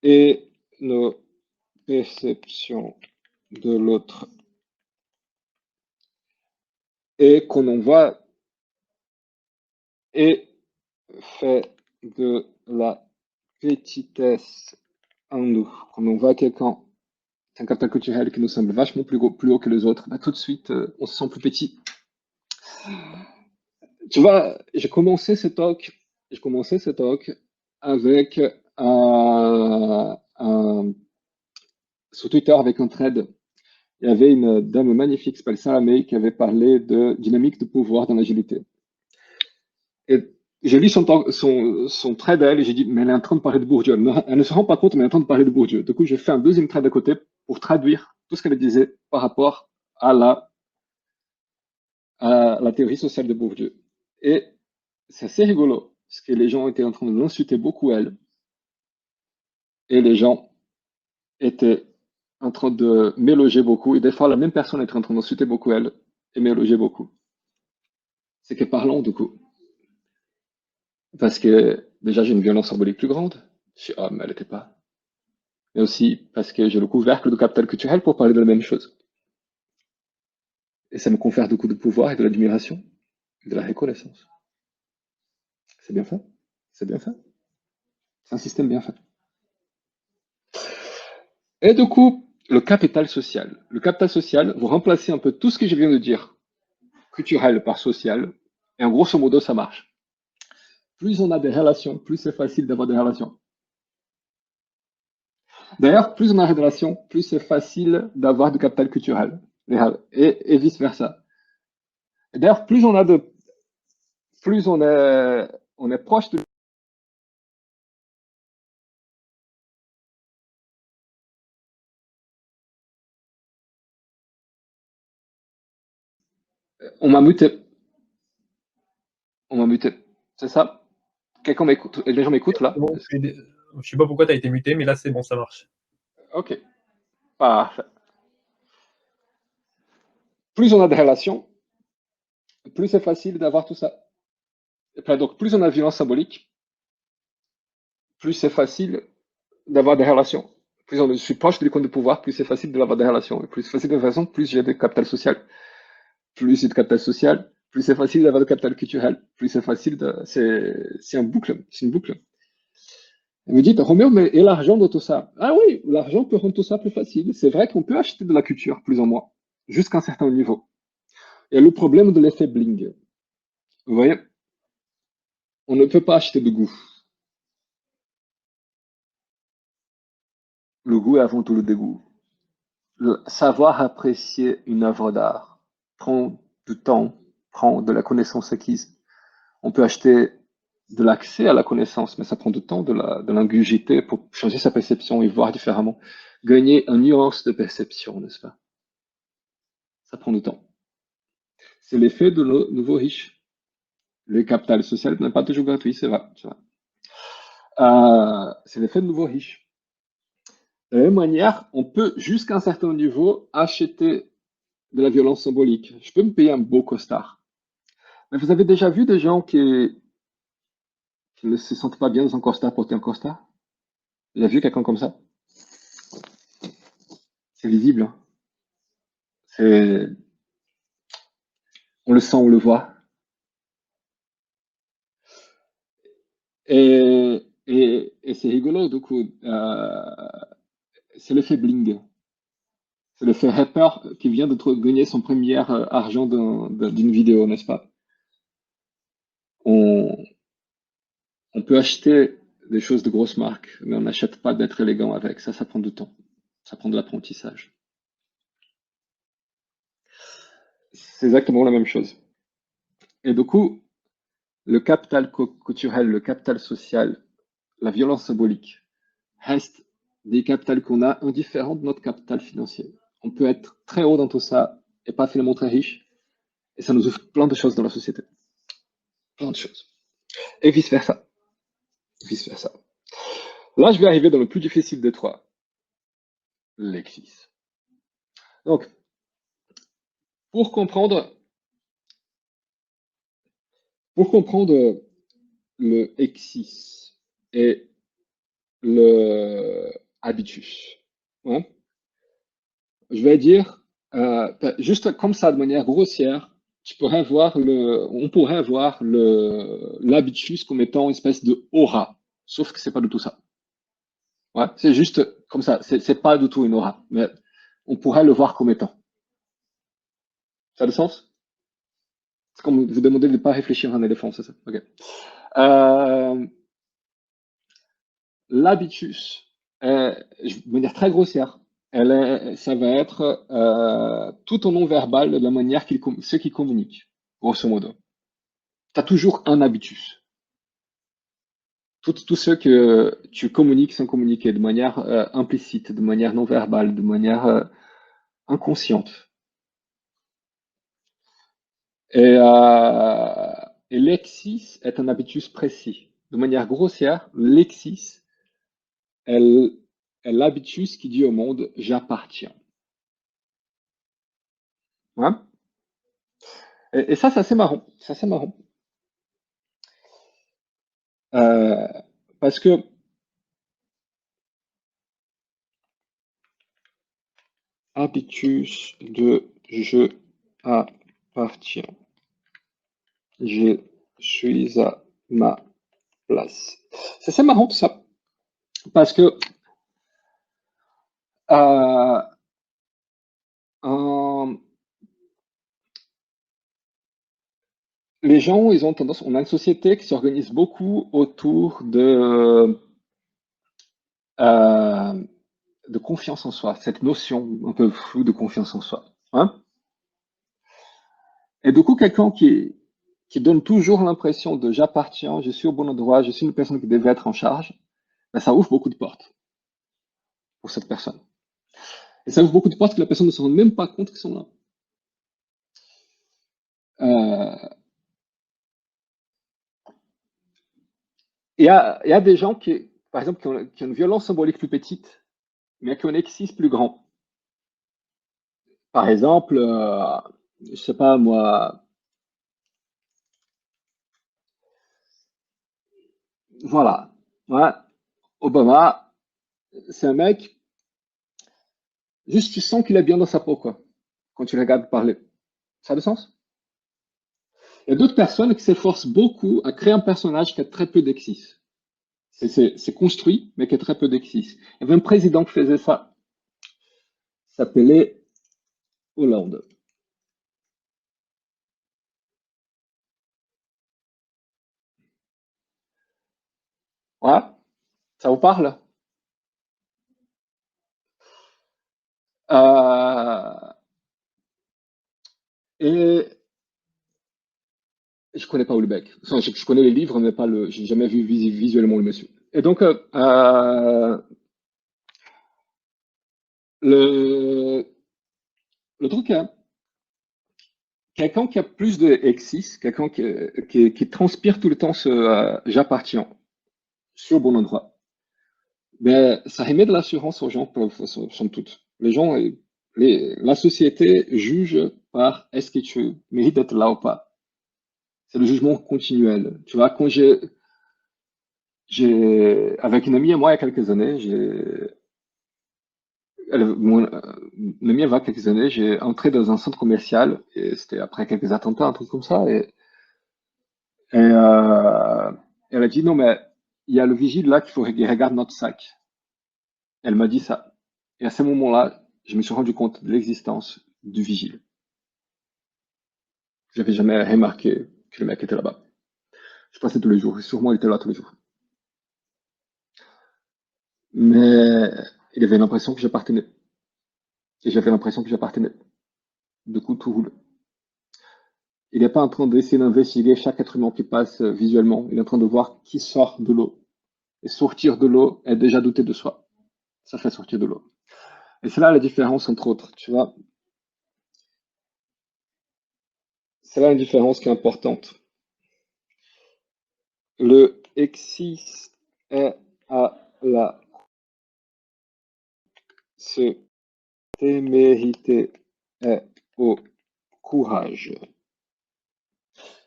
Et nos perceptions de l'autre. Et qu'on en voit et fait de la petitesse en nous. Quand on voit quelqu'un, un capital culturel qui nous semble vachement plus haut que les autres, bah, tout de suite, on se sent plus petit. Tu vois, j'ai commencé ce talk avec sur Twitter avec un thread. Il y avait une dame magnifique, s'appelle Sarah May, qui avait parlé de dynamique de pouvoir dans l'agilité. Et j'ai lu son thread à elle et j'ai dit, mais elle est en train de parler de Bourdieu. Elle ne se rend pas compte, mais elle est en train de parler de Bourdieu. Du coup, j'ai fait un deuxième thread à côté pour traduire tout ce qu'elle disait par rapport à la théorie sociale de Bourdieu. Et c'est assez rigolo, parce que les gens étaient en train de l'insulter beaucoup, elle, et les gens étaient en train de m'éloger beaucoup, et des fois, la même personne était en train d'insulter beaucoup, elle, et m'éloger beaucoup. C'est que parlons, du coup. Parce que, déjà, j'ai une violence symbolique plus grande. Je suis, ah, mais elle n'était pas. Mais aussi parce que j'ai le couvercle de capital culturel pour parler de la même chose. Et ça me confère beaucoup de pouvoir et de l'admiration, et de la reconnaissance. C'est bien fait. C'est bien fait. C'est un système bien fait. Et du coup, le capital social. Le capital social, vous remplacez un peu tout ce que je viens de dire, culturel par social, et en grosso modo, ça marche. Plus on a des relations, plus c'est facile d'avoir des relations. D'ailleurs, plus on a des relations, plus c'est facile d'avoir du capital culturel. Et vice-versa. D'ailleurs, plus on est proche de, on m'a muté, on m'a muté. C'est ça? Quelqu'un m'écoute? Les gens m'écoutent là? Bon, je sais pas pourquoi tu as été muté, mais là, c'est bon, ça marche. Ok, parfait. Plus on a de relations, plus c'est facile d'avoir tout ça. Donc, plus on a de violence symbolique, plus c'est facile d'avoir des relations. Plus je suis proche de l'icône de pouvoir, plus c'est facile d'avoir des relations. Et plus c'est facile de façon, plus j'ai de capital social. Plus j'ai de capital social, plus c'est facile d'avoir de capital culturel. Plus c'est facile de. C'est un boucle. C'est une boucle. Vous me dites, Roméo, mais et l'argent dans tout ça? Ah oui, l'argent peut rendre tout ça plus facile. C'est vrai qu'on peut acheter de la culture, plus ou moins, jusqu'à un certain niveau. Et le problème de l'effet bling. Vous voyez, on ne peut pas acheter de goût. Le goût est avant tout le dégoût. Savoir apprécier une œuvre d'art prend du temps, prend de la connaissance acquise. On peut acheter de l'accès à la connaissance, mais ça prend du temps de l'ingurgiter pour changer sa perception et voir différemment. Gagner une nuance de perception, n'est-ce pas? Ça prend du temps. C'est l'effet de nos nouveaux riches. Le capital social n'est pas toujours gratuit, c'est vrai. C'est l'effet de nouveaux riches. De la même manière, on peut jusqu'à un certain niveau acheter de la violence symbolique. Je peux me payer un beau costard. Mais vous avez déjà vu des gens qui ne se sentent pas bien dans un costard porter un costard? Vous avez vu quelqu'un comme ça? C'est visible, hein. C'est, on le sent, on le voit. Et c'est rigolo, du coup. C'est l'effet bling. C'est l'effet rapper qui vient de gagner son premier argent d'une vidéo, n'est-ce pas? On, on peut acheter des choses de grosses marques, mais on n'achète pas d'être élégant avec. Ça prend du temps. Ça prend de l'apprentissage. C'est exactement la même chose. Et du coup, le capital culturel, le capital social, la violence symbolique restent des capitales qu'on a indifférents de notre capital financier. On peut être très haut dans tout ça et pas finalement très riche, et ça nous ouvre plein de choses dans la société. Plein de choses. Et vice-versa. Vice-versa. Là, je vais arriver dans le plus difficile des trois, l'exis. Donc, pour comprendre, le exis et le habitus, hein, je vais dire, juste comme ça, de manière grossière, on pourrait voir l'habitus comme étant une espèce de aura, sauf que c'est pas du tout ça. Ouais, c'est juste comme ça, c'est pas du tout une aura, mais on pourrait le voir comme étant. Ça a du sens? C'est comme vous demandez de ne pas réfléchir à un éléphant, c'est ça? Ok. Euh, L'habitus, de manière très grossière, ça va être tout au non-verbal de la manière ceux qui communiquent, grosso modo. Tu as toujours un habitus. Tous ceux que tu communiques sans communiquer, de manière implicite, de manière non-verbale, de manière inconsciente. Et, euh, et l'exis est un habitus précis. De manière grossière, l'exis est l'habitus qui dit au monde j'appartiens. Ouais. Et ça, c'est assez marrant. C'est assez marrant. Euh, Parce que habitus de je appartiens. Je suis à ma place. C'est assez marrant tout ça. Parce que euh, euh, les gens, ils ont tendance, on a une société qui s'organise beaucoup autour euh, de confiance en soi, cette notion un peu floue de confiance en soi. Hein. Et du coup, quelqu'un qui donne toujours l'impression de j'appartiens, je suis au bon endroit, je suis une personne qui devrait être en charge, ben, ça ouvre beaucoup de portes pour cette personne. Et ça ouvre beaucoup de portes que la personne ne se rend même pas compte qu'ils sont là. Euh, il y a des gens qui, par exemple, qui ont une violence symbolique plus petite, mais qui ont un exis plus grand. Par exemple, je sais pas moi, voilà, ouais, Obama, c'est un mec, juste tu sens qu'il est bien dans sa peau, quoi, quand tu le regardes parler. Ça a du sens? Il y a d'autres personnes qui s'efforcent beaucoup à créer un personnage qui a très peu d'exis. C'est construit, mais qui a très peu d'exis. Il y avait un président qui faisait ça, il s'appelait Hollande. Ouais, ça vous parle? Euh, et je connais pas Houellebecq. Enfin, je connais les livres, mais pas le. J'ai jamais vu visuellement le monsieur. Et donc, le, le truc, hein, quelqu'un qui a plus de exis, quelqu'un qui transpire tout le temps ce j'appartiens, je suis au bon endroit, ben, ça émet de l'assurance aux gens, somme toute. Les gens, la société juge par est-ce que tu mérites d'être là ou pas. C'est le jugement continuel. Tu vois, quand avec une amie à moi il y a quelques années, une amie il y a quelques années, j'ai entré dans un centre commercial et c'était après quelques attentats, un truc comme ça. Et elle a dit non, mais il y a le vigile là qu'il faut qu'il regarde notre sac. Elle m'a dit ça. Et à ce moment-là, je me suis rendu compte de l'existence du vigile. J'avais jamais remarqué que le mec était là-bas. Je passais tous les jours, et sûrement il était là tous les jours. Mais il avait l'impression que j'appartenais. Et j'avais l'impression que j'appartenais. Du coup, tout roule. Il n'est pas en train d'essayer d'investiguer chaque être humain qui passe visuellement. Il est en train de voir qui sort de l'eau. Et sortir de l'eau est déjà douter de soi. Ça fait sortir de l'eau. Et c'est là la différence entre autres, tu vois. C'est là une différence qui est importante. Le exis est à la se témérité est au courage. Vous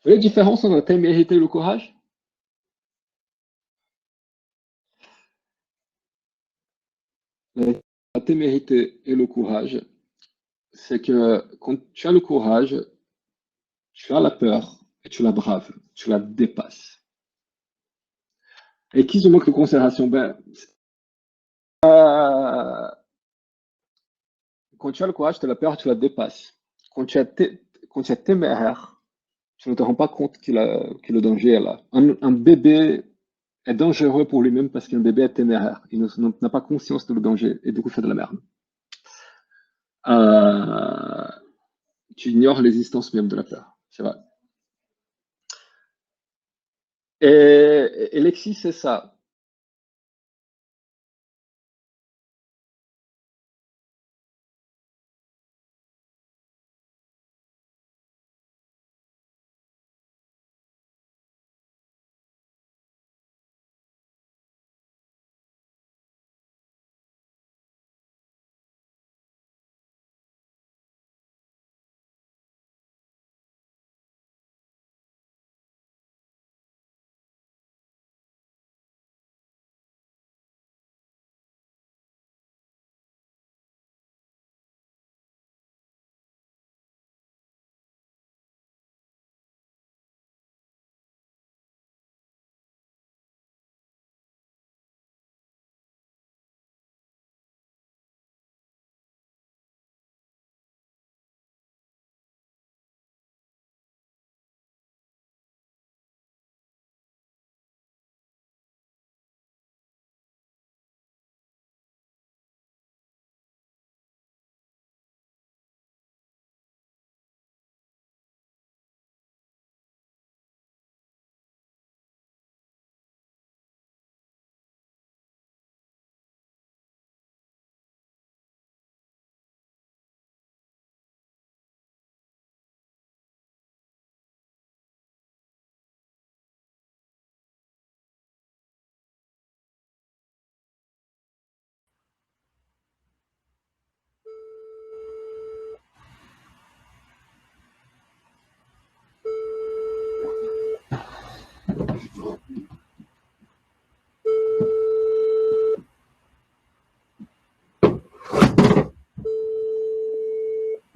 voyez la différence entre la témérité et le courage? La témérité et le courage, c'est que quand tu as le courage, tu as la peur et tu la braves, tu la dépasses. Et qui se manque de considération? Ben, euh, quand tu as le courage, tu as la peur, tu la dépasses. Quand tu es téméraire, tu ne te rends pas compte que le danger est là. Un bébé est dangereux pour lui-même parce qu'un bébé est téméraire. Il n'a pas conscience de le danger et du coup fait de la merde. Euh, Tu ignores l'existence même de la peur. C'est vrai. Et Lexi, c'est ça.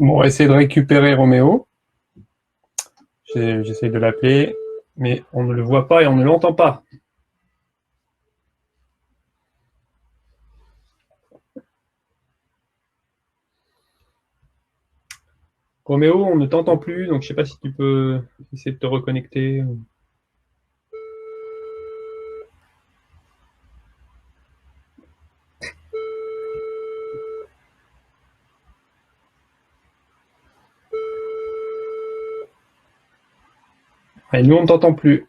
Bon, on va essayer de récupérer Roméo. J'essaie de l'appeler, mais on ne le voit pas et on ne l'entend pas. Roméo, on ne t'entend plus, donc je ne sais pas si tu peux essayer de te reconnecter. Et nous, on ne t'entend plus.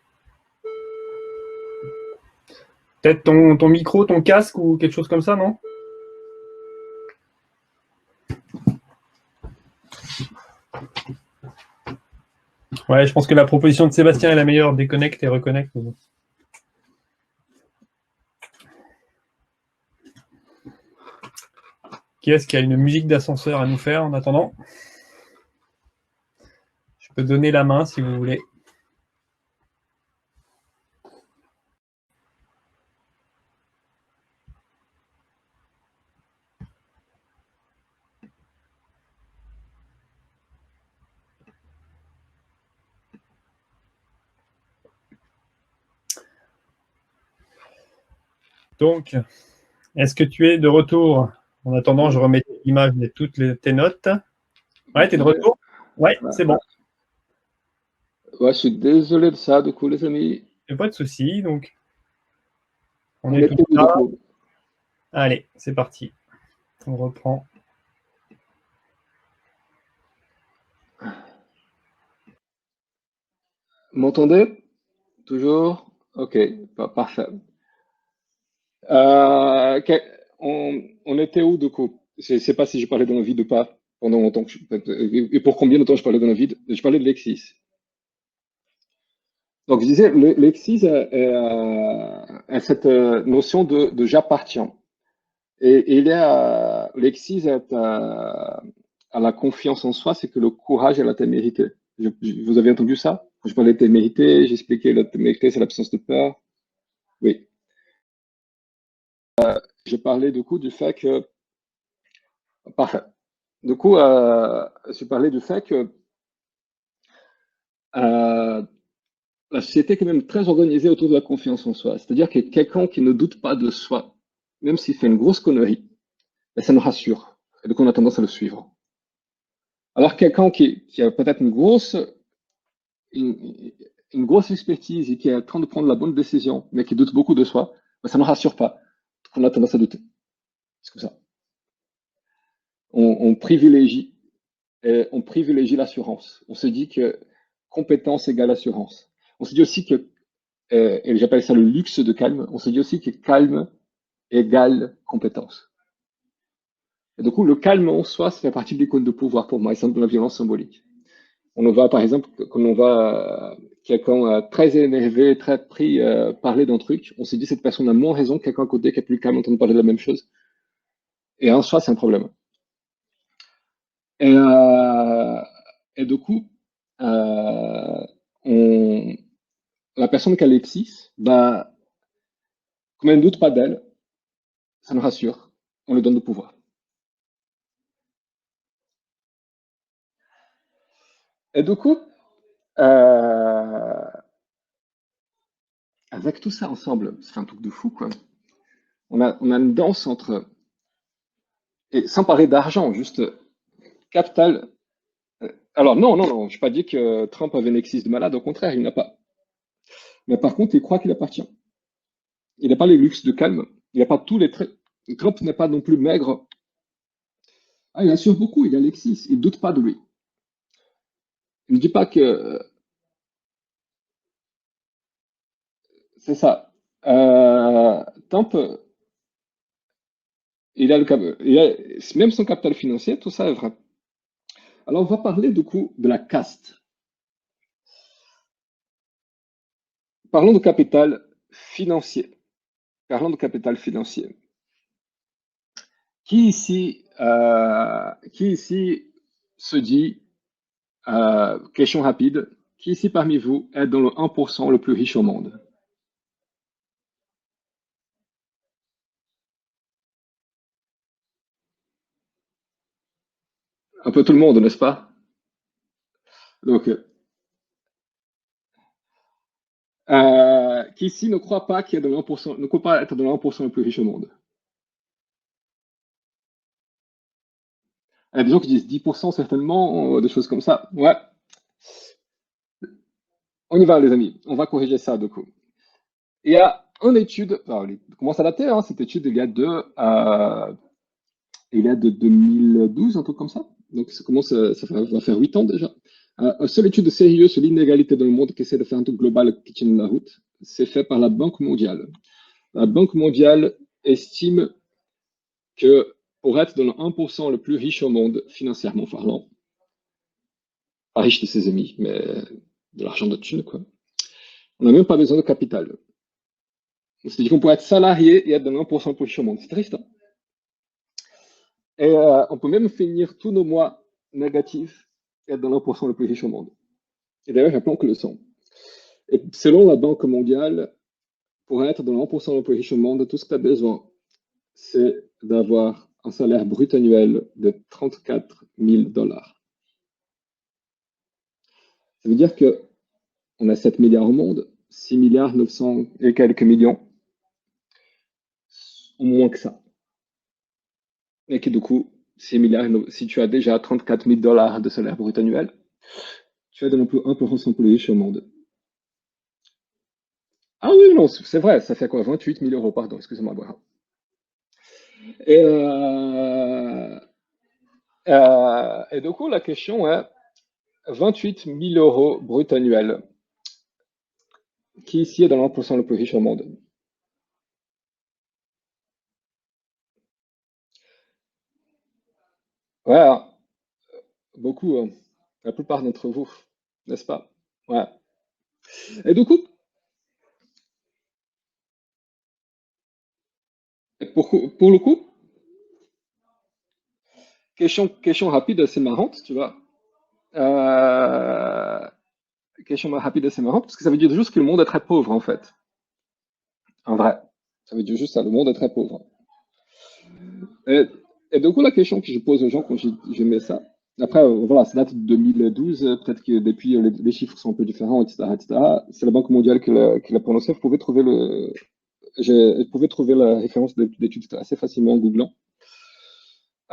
Peut-être ton micro, ton casque ou quelque chose comme ça, non? Ouais, je pense que la proposition de Sébastien est la meilleure. Déconnecte et reconnecte. Qui est-ce qui a une musique d'ascenseur à nous faire en attendant? Je peux donner la main si vous voulez. Donc, est-ce que tu es de retour? En attendant, je remets l'image de toutes tes notes. Ouais, tu es de retour? Ouais, c'est bon. Ouais, je suis désolé de ça, du coup, les amis. Il n'y a pas de souci. Donc, on On est est tout tous là. du coup. Allez, c'est parti. On reprend. M'entendez? Toujours? Ok, parfait. On était où du coup? Je ne sais pas si je parlais dans le vide ou pas pendant longtemps. Et pour combien de temps je parlais dans le vide? Je parlais de Lexis. Donc je disais, le Lexis a cette notion de j'appartiens. Et il est Lexis est à la confiance en soi, c'est que le courage est la témérité. Vous avez entendu ça? Quand je parlais de témérité, j'expliquais la témérité, c'est l'absence de peur. Oui. Je parlais du coup du fait que. Parfait. Du coup, je parlais du fait que euh, la société est quand même très organisée autour de la confiance en soi. C'est-à-dire que quelqu'un qui ne doute pas de soi, même s'il fait une grosse connerie, ben, ça nous rassure. Et donc on a tendance à le suivre. Alors quelqu'un qui a peut-être une, une grosse expertise et qui est en train de prendre la bonne décision, mais qui doute beaucoup de soi, ben, ça ne rassure pas. Donc on a tendance à douter. C'est comme ça. On privilégie, on privilégie l'assurance. On se dit que compétence égale assurance. On se dit aussi que et j'appelle ça le luxe de calme. On se dit aussi que calme égale compétence. Et du coup, le calme en soi, ça fait partie de l'icône de pouvoir pour moi, et c'est de la violence symbolique. On va, par exemple, quand on va quelqu'un très énervé, très pris parler d'un truc, on se dit cette personne a moins raison que quelqu'un à côté qui est plus calme en train de parler de la même chose. Et en soi, c'est un problème. Et, euh, et du coup, euh, on, la personne qui a l'epsis, bah, comme elle ne doute pas d'elle, ça nous rassure, on lui donne le pouvoir. Et du coup, euh, avec tout ça ensemble, c'est un truc de fou, quoi. On a une danse entre, et sans parler d'argent, juste capital. Alors non, non, non, je n'ai pas dit que Trump avait un excès de malade, au contraire, il n'a pas. Mais par contre, il croit qu'il appartient. Il n'a pas les luxes de calme, il n'a pas tous les traits. Trump n'est pas non plus maigre. Ah, il assure beaucoup, il a Alexis, il ne doute pas de lui. Il ne dit pas que c'est ça. Trump, même son capital financier, tout ça est vrai. Alors, on va parler du coup de la caste. Parlons de capital financier. Parlons de capital financier. Qui ici se dit, question rapide, qui ici parmi vous est dans le 1% le plus riche au monde? un peu tout le monde, n'est-ce pas? Donc, qui ici ne croit pas qu'il y a de 1%, ne croit pas être de 1% le plus riche au monde? Il y a des gens qui disent 10% certainement, des choses comme ça. Ouais, on y va les amis, on va corriger ça du coup. Il y a une étude, alors, elle commence à dater, hein, cette étude il y a de 2012, un truc comme ça. Donc ça commence, va faire 8 ans déjà. Une seule étude sérieuse sur l'inégalité dans le monde qui essaie de faire un truc global qui tienne la route, c'est fait par la Banque mondiale. La Banque mondiale estime que pour être dans le 1% le plus riche au monde, financièrement parlant, pas riche de ses amis, mais de l'argent de thune, quoi, on n'a même pas besoin de capital. C'est-à-dire qu'on pourrait être salarié et être dans le 1% le plus riche au monde. C'est triste, hein? Et on peut même finir tous nos mois négatifs et être dans l'1% le plus riche au monde. Et d'ailleurs, j'apprends que le sont. Et selon la Banque mondiale, pour être dans l'1% le plus riche au monde, tout ce que tu as besoin, c'est d'avoir un salaire brut annuel de 34 000 dollars. Ça veut dire que on a 7 milliards au monde, 6 milliards 900 et quelques millions, au moins que ça. Et que du coup, 6 milliards, si tu as déjà 34 000 dollars de salaire brut annuel, tu es dans le 1% plus riche au monde. Ah oui, non, c'est vrai, ça fait quoi? 28 000 euros, pardon, excusez-moi. Voilà. Et du coup, la question est 28 000 euros brut annuel. Qui ici est dans l'1% le plus riche au monde? Ouais, hein, beaucoup, hein. La plupart d'entre vous, n'est-ce pas? Ouais. Et du coup, pour le coup, question rapide assez marrante, tu vois. Euh, question rapide assez marrante, parce que ça veut dire juste que le monde est très pauvre, en fait. En vrai. Ça veut dire juste ça, le monde est très pauvre. Et, et du coup, la question que je pose aux gens quand je mets ça, après, voilà, ça date de 2012, peut-être que depuis, les chiffres sont un peu différents, etc., etc. C'est la Banque mondiale qui l'a prononcé. Vous pouvez trouver la référence d'études assez facilement en googlant.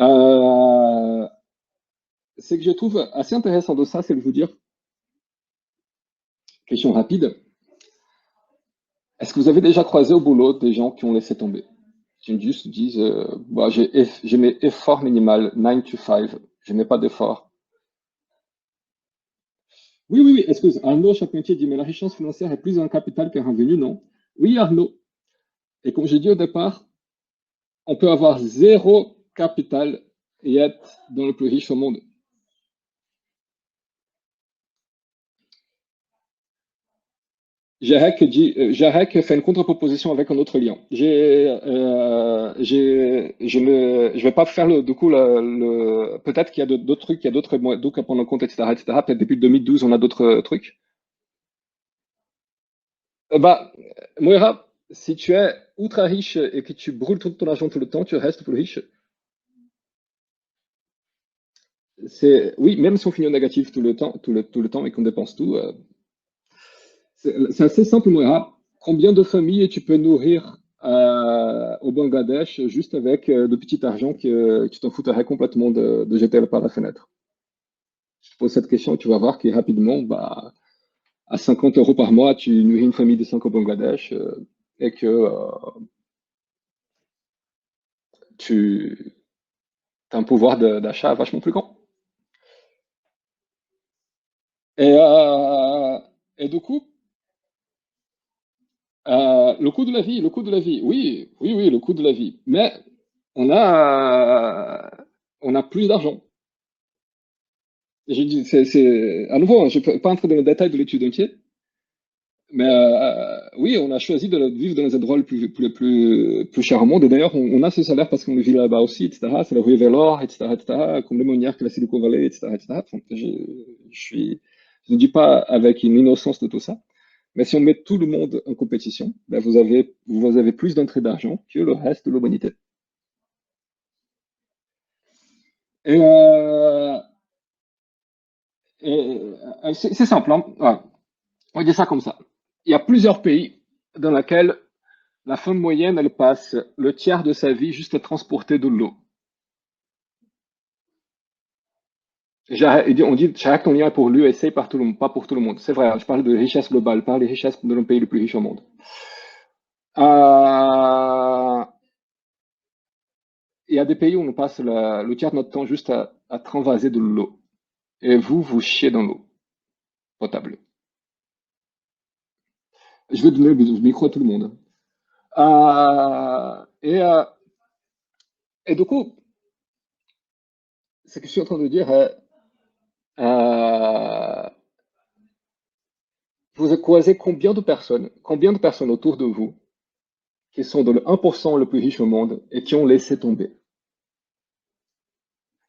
Euh, Ce que je trouve assez intéressant de ça, c'est de vous dire, question rapide, est-ce que vous avez déjà croisé au boulot des gens qui ont laissé tomber? Qui juste disent, bah, j'ai mes efforts minimal, 9 to 5, je n'ai pas d'effort. Oui, oui, oui, excuse. Arnaud Charpentier dit, mais la richesse financière est plus un capital qu'un revenu, non? Oui, Arnaud. Et comme j'ai dit au départ, on peut avoir zéro capital et être dans le plus riche au monde. Jarek fait une contre-proposition avec un autre lien. Je vais pas faire du coup, peut-être qu'il y a d'autres trucs, il y a d'autres mots à prendre en compte, etc., etc. Peut-être depuis 2012, on a d'autres trucs. Bah, Moira, si tu es ultra riche et que tu brûles tout ton argent tout le temps, tu restes plus riche. Oui, même si on finit au négatif tout le temps, tout le temps et qu'on dépense tout, c'est assez simple, Moira. Combien de familles tu peux nourrir au Bangladesh juste avec de petit argent que tu t'en foutrais complètement de jeter par la fenêtre? Je te pose cette question et tu vas voir que rapidement, bah, à 50 euros par mois, tu nourris une famille de 5 au Bangladesh et que tu as un pouvoir d'achat vachement plus grand. Et, euh, et du coup, le coût de la vie, le coût de la vie, oui, oui, oui, le coût de la vie. Mais on a, on a plus d'argent. J'ai dit, à nouveau, hein, je ne peux pas entrer dans le détail de l'étude entière, mais oui, on a choisi de vivre dans les endroits plus chers au monde. Et d'ailleurs, on a ce salaire parce qu'on vit là-bas aussi, etc. C'est la rue vers l'or, etc., etc., comme les manière que la Silicon Valley, etc., etc. Enfin, je ne dis pas avec une innocence de tout ça, mais si on met tout le monde en compétition, ben vous avez plus d'entrée d'argent que le reste de l'humanité. Et C'est simple, hein. Ouais. On va dire ça comme ça. Il y a plusieurs pays dans lesquels la femme moyenne, elle passe le tiers de sa vie juste à transporter de l'eau. On dit j'arrête ton lien pour l'USA, par tout le monde, pas pour tout le monde. C'est vrai, hein, je parle de richesse globale, pas des richesses de nos pays les plus riches au monde. Euh, il y a des pays où on passe le tiers de notre temps juste à transvaser de l'eau. Et vous chiez dans l'eau potable. Je vais donner le micro à tout le monde. Euh, et, euh, et du coup, ce que je suis en train de dire est, euh, vous croisez combien de personnes autour de vous qui sont dans le 1% le plus riche au monde et qui ont laissé tomber?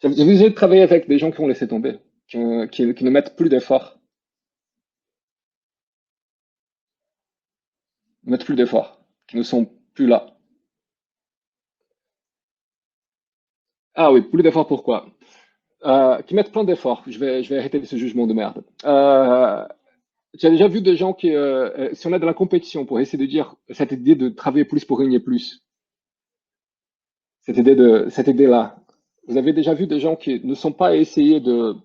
Vous avez travaillé avec des gens qui ont laissé tomber, qui ne mettent plus d'efforts, ne mettent plus d'efforts, qui ne sont plus là. Ah oui, plus d'efforts pourquoi? Qui mettent plein d'efforts. Je vais arrêter ce jugement de merde. Tu as déjà vu des gens qui, si on est dans la compétition pour essayer de dire cette idée de travailler plus pour gagner plus, cette idée-là, vous avez déjà vu des gens qui ne sont pas essayés de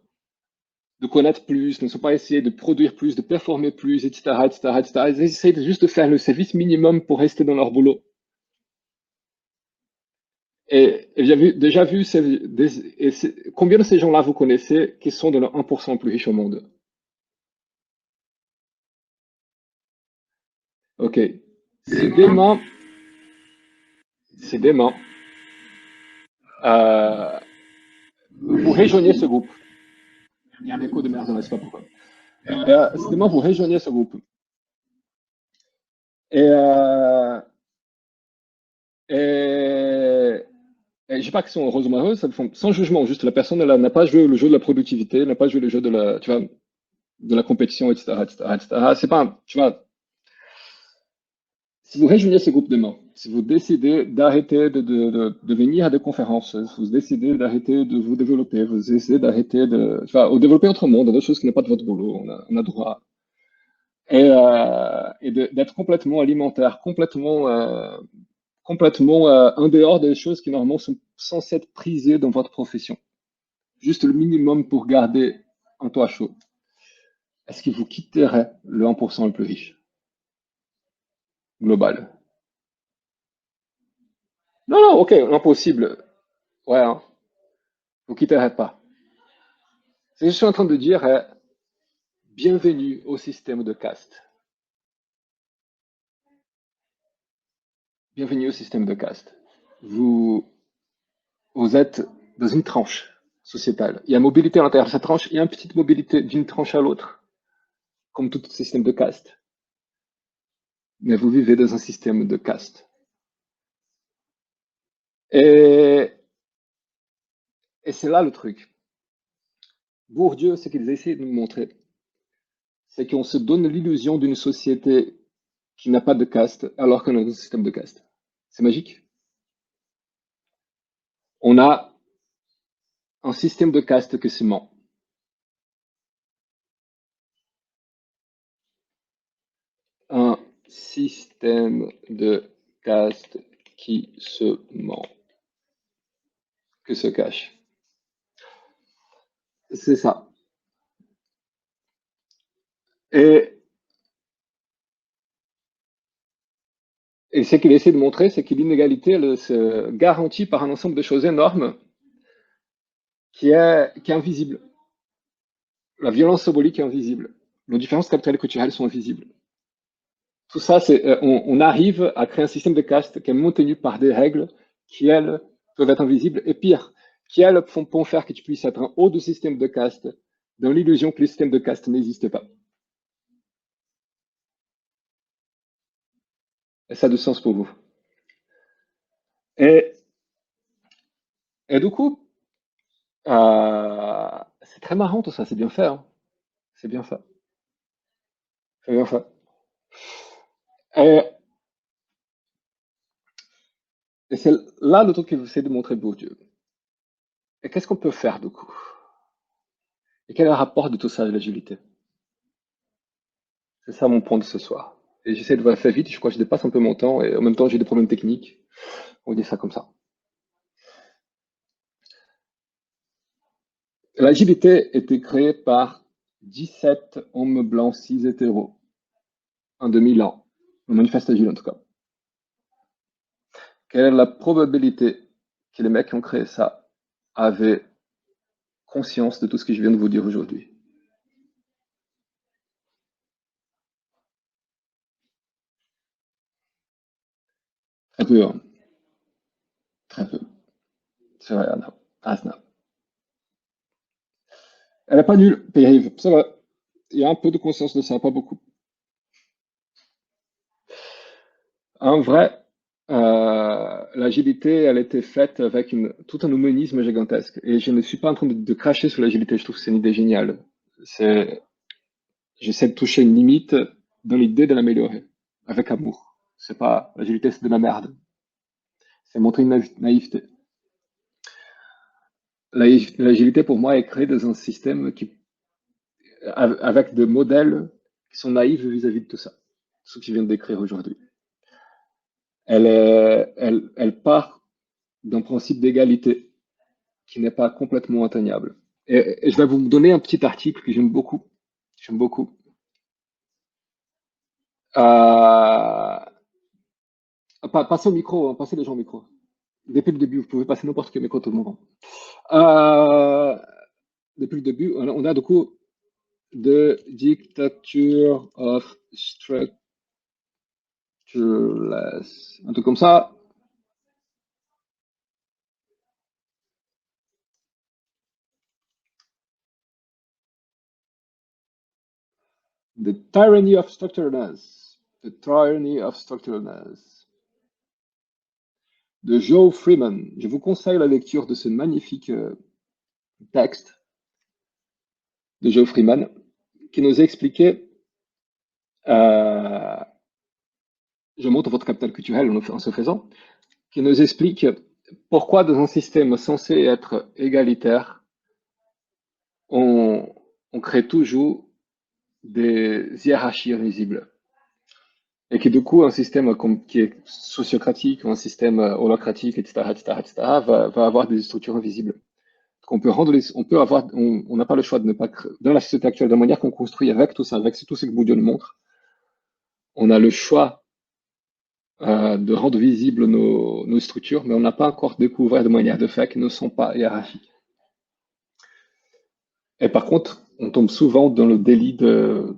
connaître plus, ne sont pas essayés de produire plus, de performer plus, etc., etc., etc. Ils essayent juste de faire le service minimum pour rester dans leur boulot. Et j'ai déjà vu combien de ces gens-là vous connaissez qui sont dans le 1% le plus riche au monde? Ok. Si demain, si demain, euh, vous rejoignez ce groupe, il y a un écho de merde, je ne sais pas pourquoi. Si demain vous rejoignez ce groupe, et, euh, et, et je sais pas qu'ils sont heureux ou malheureux, sans jugement, juste la personne elle n'a pas joué le jeu de la productivité, n'a pas joué le jeu de la, tu vois, de la compétition, etc., etc., etc. C'est pas, tu vois, si vous rejoignez ce groupe demain, si vous décidez d'arrêter de venir à des conférences, si vous décidez d'arrêter de vous développer, vous décidez d'arrêter de développer autre monde, d'autres choses qui n'est pas de votre boulot, on a droit. D'être complètement alimentaire, complètement en dehors des choses qui normalement sont censées être prisées dans votre profession. Juste le minimum pour garder un toit chaud. Est-ce que vous quitterez le 1% le plus riche, global? Non, non, ok, impossible. Ouais, hein, vous quitterez pas. Ce que je suis en train de dire est bienvenue au système de caste. Bienvenue au système de caste. Vous, vous êtes dans une tranche sociétale. Il y a mobilité à l'intérieur de cette tranche, il y a une petite mobilité d'une tranche à l'autre, comme tout système de caste. Mais vous vivez dans un système de caste. Et, et c'est là le truc. Bourdieu, ce qu'il essaie de nous montrer, c'est qu'on se donne l'illusion d'une société qui n'a pas de caste, alors qu'on a un système de caste. C'est magique. On a un système de caste que se ment. Un système de caste qui se ment, que se cache. C'est ça. Et, et ce qu'il essaie de montrer, c'est que l'inégalité, elle se garantit par un ensemble de choses énormes qui est invisible. La violence symbolique est invisible. Nos différences capitales et culturelles sont invisibles. Tout ça, on arrive à créer un système de caste qui est maintenu par des règles qui, elles, peuvent être invisibles et pire, qui, elles, font faire que tu puisses être un haut de système de caste dans l'illusion que le système de caste n'existe pas. Et ça a du sens pour vous. Et, et du coup, c'est très marrant tout ça, c'est bien fait. Hein. C'est bien fait. C'est bien fait. Et, et c'est là le truc que j'essaie de montrer Bourdieu. Et qu'est-ce qu'on peut faire du coup? Et quel est le rapport de tout ça à l'agilité? C'est ça mon point de ce soir. Et j'essaie de vous faire vite, je crois que je dépasse un peu mon temps, et en même temps j'ai des problèmes techniques. On dit ça comme ça. L'agilité était créée par 17 hommes blancs cis hétéros en 2000 ans. Le manifeste agile en tout cas. Quelle est la probabilité que les mecs qui ont créé ça avaient conscience de tout ce que je viens de vous dire aujourd'hui? Très peu, hein. Très peu. C'est vrai, Anna. Asna. Elle n'est pas nulle, Périve. C'est vrai. Il y a un peu de conscience de ça, pas beaucoup. En vrai, l'agilité, elle était faite avec tout un humanisme gigantesque. Et je ne suis pas en train de cracher sur l'agilité, je trouve que c'est une idée géniale. C'est, j'essaie de toucher une limite dans l'idée de l'améliorer, avec amour. C'est pas, l'agilité, c'est de la merde. C'est montrer une naïveté. L'agilité, pour moi, est créée dans un système avec des modèles qui sont naïfs vis-à-vis de tout ça. Ce que je viens de décrire aujourd'hui. Elle part d'un principe d'égalité qui n'est pas complètement atteignable. Et je vais vous donner un petit article que j'aime beaucoup. J'aime beaucoup. Euh, Passez au micro, hein, passez les gens au micro. Depuis le début, vous pouvez passer n'importe quel micro tout le monde. Euh, Depuis le début, on a du coup The Dictature of Structureless. Un truc comme ça. The Tyranny of Structureless. The Tyranny of Structureless. De Joe Freeman. Je vous conseille la lecture de ce magnifique texte de Joe Freeman qui nous expliquait, euh, je montre votre capital culturel en ce faisant, qui nous explique pourquoi dans un système censé être égalitaire, on, on crée toujours des hiérarchies invisibles. Et que du coup, un système qui est sociocratique ou un système holocratique, etc., va avoir des structures invisibles. On peut rendre on peut avoir, on n'a pas le choix de ne pas créer, dans la société actuelle, de la manière qu'on construit avec tout ça, avec tout ce que Bourdieu nous montre, on a le choix de rendre visibles nos structures, mais on n'a pas encore découvert de manière de faire qui ne sont pas hiérarchiques. Et par contre, on tombe souvent dans le délit dans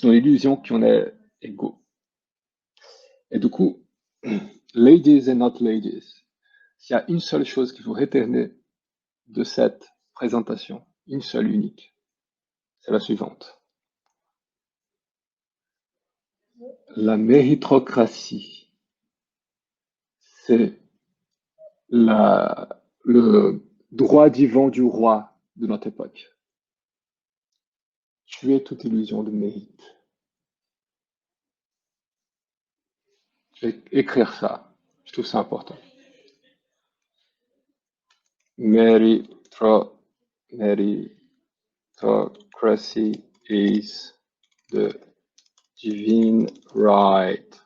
l'illusion qu'on est égaux. Et du coup, ladies and not ladies, s'il y a une seule chose qu'il faut retenir de cette présentation, une seule unique, c'est la suivante. La méritocratie, c'est le droit divin du roi de notre époque. Tuer toute illusion de mérite. Je vais écrire ça. Je trouve ça important. Meritocracy is the divine right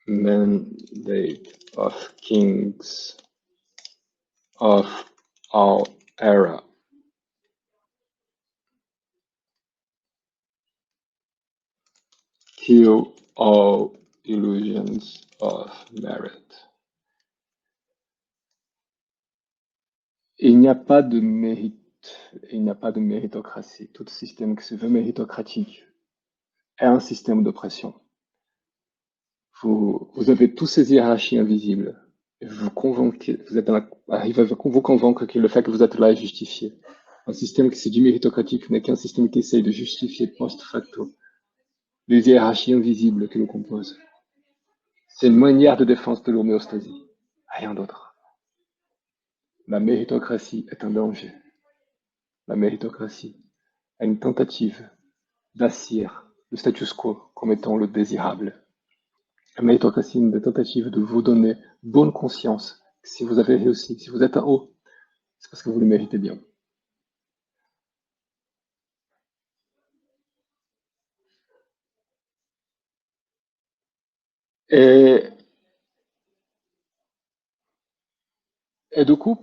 mandate of kings of our era. Kill all illusions of merit. Il n'y a pas de mérite, il n'y a pas de méritocratie. Tout système qui se veut méritocratique est un système d'oppression. Vous avez tous ces hiérarchies invisibles. Et vous convainquez, arrivez à vous convaincre que le fait que vous êtes là est justifié. Un système qui c'est du méritocratique n'est qu'un système qui essaye de justifier post facto les hiérarchies invisibles qui le composent. C'est une manière de défense de l'homéostasie. Rien d'autre. La méritocratie est un danger. La méritocratie est une tentative d'assir le status quo comme étant le désirable. La méritocratie est une tentative de vous donner bonne conscience que si vous avez réussi, si vous êtes en haut, c'est parce que vous le méritez bien. Et, et du coup,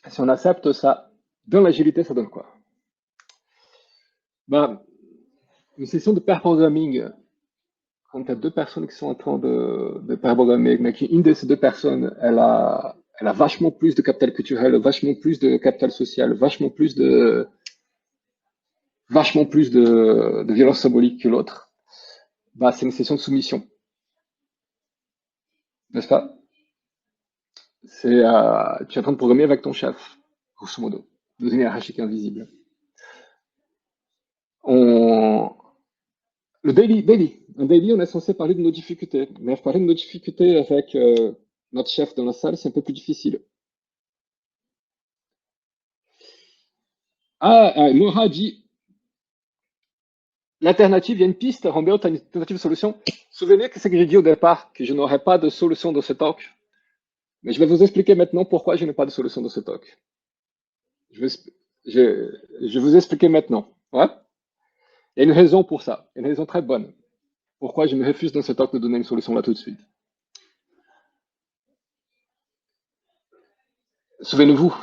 si on accepte ça, dans l'agilité, ça donne quoi? Ben, une session de pair programming, quand tu as deux personnes qui sont en train de pair programmer, mais qu'une de ces deux personnes, elle a vachement plus de capital culturel, vachement plus de capital social, vachement plus de violence symbolique que l'autre, bah, c'est une session de soumission, n'est-ce pas? Tu es en train de programmer avec ton chef, grosso modo, dans une hiérarchie invisible. On, un daily, on est censé parler de nos difficultés. Mais parler de nos difficultés avec notre chef dans la salle, c'est un peu plus difficile. Laura dit, l'alternative, il y a une piste, Roméo, tu as une alternative de solution. Souvenez que c'est que j'ai dit au départ, que je n'aurais pas de solution dans ce talk. Mais je vais vous expliquer maintenant pourquoi je n'ai pas de solution dans ce talk. Je vais, je vais vous expliquer maintenant. Ouais? Il y a une raison pour ça, une raison très bonne. Pourquoi je me refuse dans ce talk de donner une solution là tout de suite. Souvenez-vous,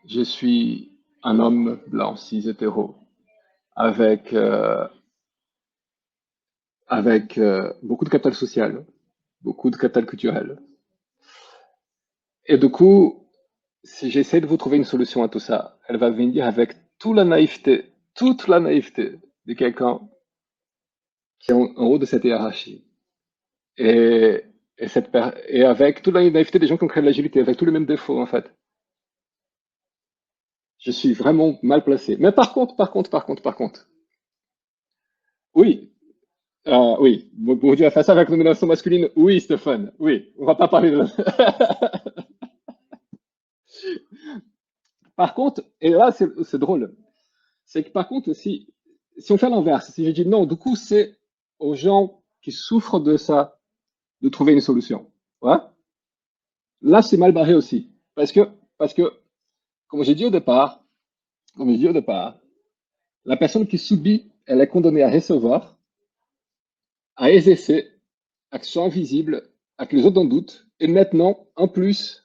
je suis un homme blanc, cis, hétéro, avec, beaucoup de capital social, beaucoup de capital culturel. Et du coup, si j'essaie de vous trouver une solution à tout ça, elle va venir avec toute la naïveté de quelqu'un qui est en haut de cette hiérarchie. Et, et avec toute la naïveté des gens qui ont créé de l'agilité, avec tous les mêmes défauts en fait. Je suis vraiment mal placé. Mais par contre, oui, oui, Bourdieu a fait ça avec la domination masculine. Oui, Stéphane, oui, on va pas parler de... Par contre, et là c'est drôle, c'est que par contre, si on fait l'inverse, si je dis non, du coup c'est aux gens qui souffrent de ça de trouver une solution. Ouais? Là c'est mal barré aussi. Parce que, comme j'ai dit au départ, comme j'ai dit au départ, la personne qui subit, elle est condamnée à recevoir, à exercer, à que ce soit invisible, à que les autres en doutent, et maintenant, en plus,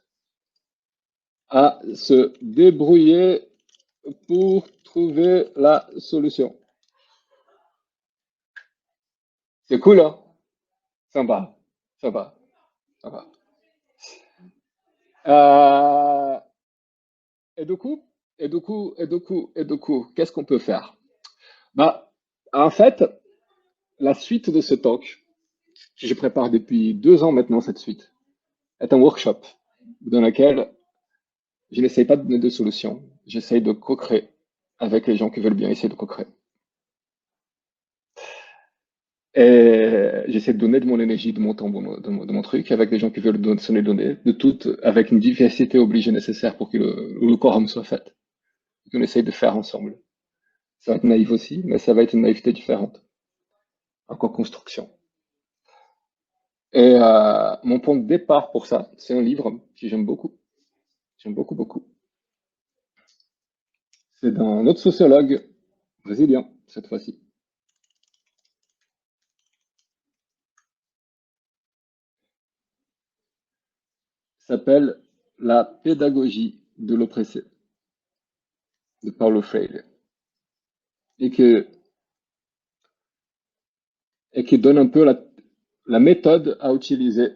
à se débrouiller pour trouver la solution. C'est cool, hein? Sympa, sympa, sympa. Euh, et du coup, et du coup, qu'est-ce qu'on peut faire? Bah, en fait, la suite de ce talk, que je prépare depuis 2 ans maintenant, cette suite, est un workshop dans lequel je n'essaye pas de donner de solutions. J'essaye de co-créer avec les gens qui veulent bien essayer de co-créer. Et j'essaie de donner de mon énergie, de mon temps, de mon truc, avec des gens qui veulent se les donner, de toutes, avec une diversité obligée nécessaire pour que le quorum soit fait. Qu'on essaye de faire ensemble. Ça va être naïf aussi, mais ça va être une naïveté différente, en co-construction. Et mon point de départ pour ça, c'est un livre que j'aime beaucoup. J'aime beaucoup, beaucoup. C'est d'un autre sociologue brésilien, cette fois-ci. S'appelle La pédagogie de l'oppressé, de Paulo Freire. Et que, et qui donne un peu la méthode à utiliser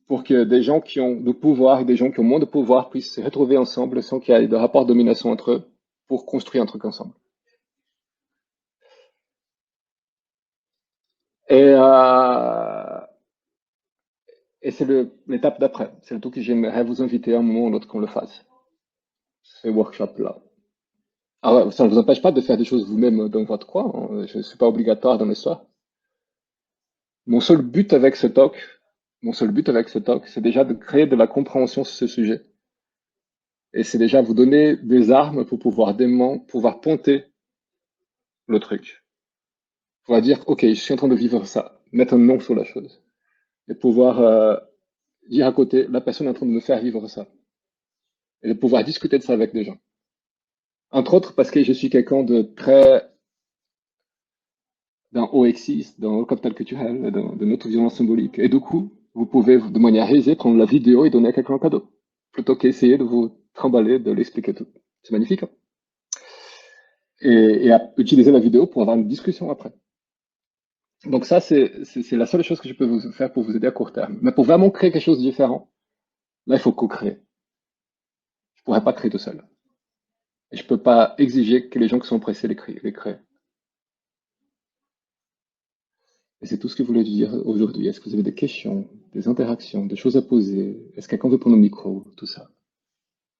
pour que des gens qui ont du pouvoir et des gens qui ont moins de pouvoir puissent se retrouver ensemble sans qu'il y ait de rapport de domination entre eux pour construire un truc ensemble. Et, et c'est l'étape d'après. C'est le tout que j'aimerais vous inviter à un moment ou l'autre qu'on le fasse. Ces workshops-là. Alors, ça ne vous empêche pas de faire des choses vous-même dans votre coin, hein. Je ne suis pas obligatoire dans l'histoire. Mon seul but avec ce talk, c'est déjà de créer de la compréhension sur ce sujet. Et c'est déjà vous donner des armes pour pouvoir pouvoir pointer le truc. Pouvoir dire, OK, je suis en train de vivre ça. Mettre un nom sur la chose. Et pouvoir dire à côté, la personne est en train de me faire vivre ça. Et de pouvoir discuter de ça avec des gens. Entre autres parce que je suis quelqu'un de très dans OXIS, dans le capital culturel, de notre violence symbolique. Et du coup, vous pouvez, de manière aisée, prendre la vidéo et donner à quelqu'un un cadeau, plutôt qu'essayer de vous trimballer, de l'expliquer tout. C'est magnifique, hein. Et à utiliser la vidéo pour avoir une discussion après. Donc ça, c'est la seule chose que je peux vous faire pour vous aider à court terme. Mais pour vraiment créer quelque chose de différent, là, il faut co-créer. Je pourrais pas créer tout seul. Et je peux pas exiger que les gens qui sont pressés les créent. Et c'est tout ce que je voulais dire aujourd'hui. Est-ce que vous avez des questions, des interactions, des choses à poser? Est-ce que quelqu'un veut prendre le micro? Tout ça.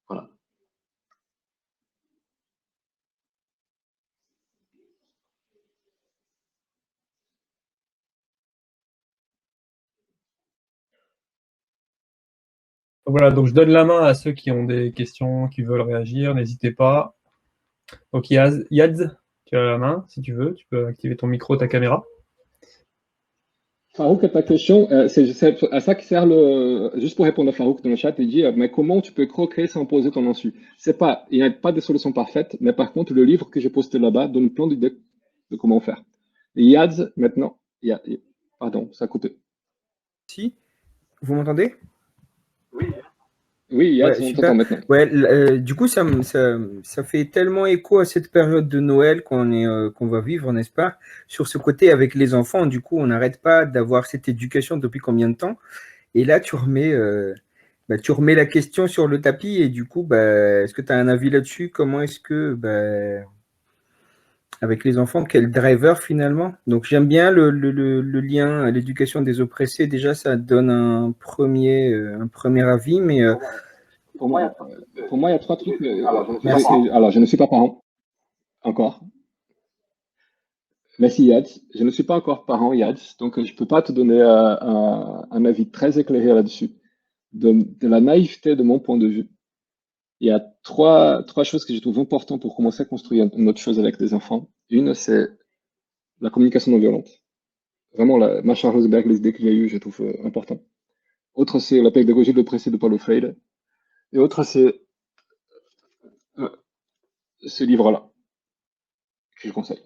Voilà. Voilà, donc je donne la main à ceux qui ont des questions, qui veulent réagir, n'hésitez pas. Donc Yaz, tu as la main, si tu veux, tu peux activer ton micro, ta caméra. Farouk, ta question, c'est à ça que sert le. Juste pour répondre à Farouk dans le chat, il dit mais comment tu peux co-créer sans poser ton insu? C'est pas, il n'y a pas de solution parfaite, mais par contre, le livre que j'ai posté là-bas donne plein d'idées de comment faire. Et Yaz, maintenant, pardon, ça a coupé. Si, vous m'entendez? Oui, Yaz, Ouais, on t'entend super. maintenant. Ouais, du coup, ça fait tellement écho à cette période de Noël qu'on va vivre, n'est-ce pas? Sur ce côté avec les enfants, du coup, on n'arrête pas d'avoir cette éducation depuis combien de temps? Et là, tu remets la question sur le tapis et du coup, est-ce que tu as un avis là-dessus? Comment est-ce que, avec les enfants, quel driver finalement? Donc j'aime bien le lien à l'éducation des oppressés. Déjà, ça donne un premier avis, mais Pour moi, il y a trois trucs. merci. Alors, je ne suis pas parent encore. Merci Yad. Je ne suis pas encore parent Yad, donc je ne peux pas te donner un avis très éclairé là-dessus. De la naïveté de mon point de vue, il y a trois choses que je trouve importantes pour commencer à construire une autre chose avec des enfants. Une, c'est la communication non violente. Vraiment, la Marshall Rosenberg, les idées qu'il y a eu, je trouve important. Autre, c'est la pédagogie de l'oppressé de Paulo Freire. Et autre, c'est euh, ce livre-là, que je conseille.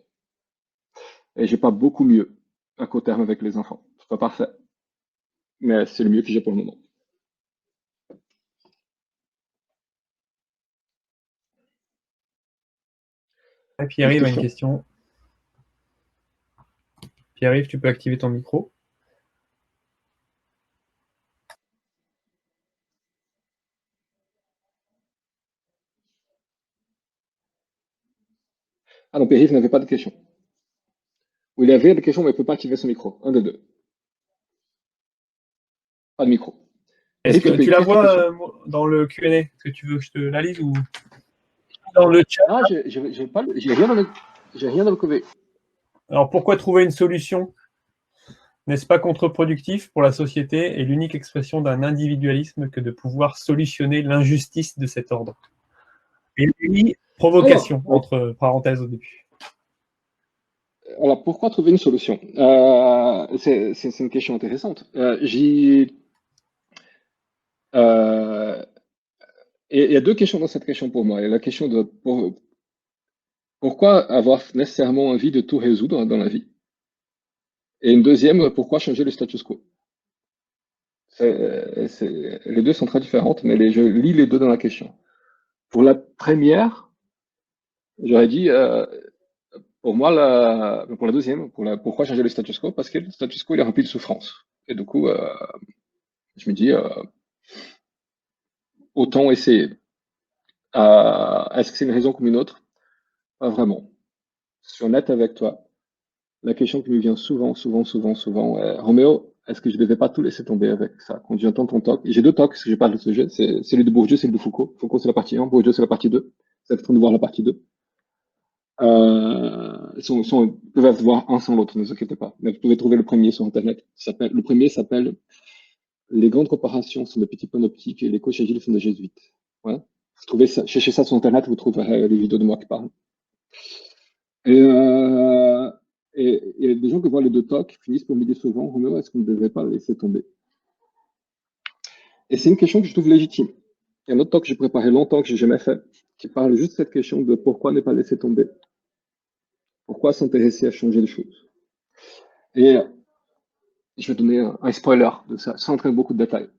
Et j'ai pas beaucoup mieux à court terme avec les enfants. C'est pas parfait, mais c'est le mieux que j'ai pour le moment. Et Pierre-Yves a une question. Pierre-Yves, tu peux activer ton micro. Ah non, Pierre n'avait pas de questions. Ou il avait des questions, mais il ne peut pas activer son micro. Un de deux. Pas de micro. Est-ce Pierre, que tu la vois dans le Q&A? Est-ce que tu veux que je te la lise ou dans le chat? Ah, j'ai rien dans le cover. Alors pourquoi trouver une solution? N'est-ce pas contre-productif pour la société et l'unique expression d'un individualisme que de pouvoir solutionner l'injustice de cet ordre? Et lui, provocation, entre parenthèses au début. Alors, pourquoi trouver une solution? C'est une question intéressante. Il y a deux questions dans cette question pour moi. Il y a la question de pourquoi avoir nécessairement envie de tout résoudre dans la vie? Et une deuxième, pourquoi changer le status quo? Les deux sont très différentes, mais je lis les deux dans la question. Pour la première, j'aurais dit, pour moi, pour la deuxième, pourquoi changer le status quo? Parce que le status quo, il est rempli de souffrance. Et du coup, je me dis, autant essayer. Est-ce que c'est une raison comme une autre? Pas vraiment. Je suis honnête avec toi. La question qui me vient souvent, Roméo, est-ce que je ne devais pas tout laisser tomber avec ça? Quand j'entends ton talk, j'ai deux talks, parce que je parle de ce sujet, c'est celui de Bourdieu, celui de Foucault. Foucault, c'est la partie 1, Bourdieu, c'est la partie 2. Vous êtes en train de voir la partie 2. Ils peuvent avoir un sans l'autre, ne vous inquiétez pas. Mais vous pouvez trouver le premier sur Internet. Le premier s'appelle Les grandes comparations sont de petits panoptiques et les coachs agiles sont des jésuites. Ouais. Vous trouvez ça, cherchez ça sur Internet, vous trouverez les vidéos de moi qui parlent. Et, euh, et des gens qui voient les deux talks finissent par me dire souvent, Roméo, est-ce qu'on ne devrait pas laisser tomber? Et c'est une question que je trouve légitime. Il y a un autre talk que j'ai préparé longtemps, que j'ai jamais fait, qui parle juste de cette question de pourquoi ne pas laisser tomber. Pourquoi s'intéresser à changer les choses? Et je vais donner un spoiler de ça, sans entrer dans beaucoup de détails.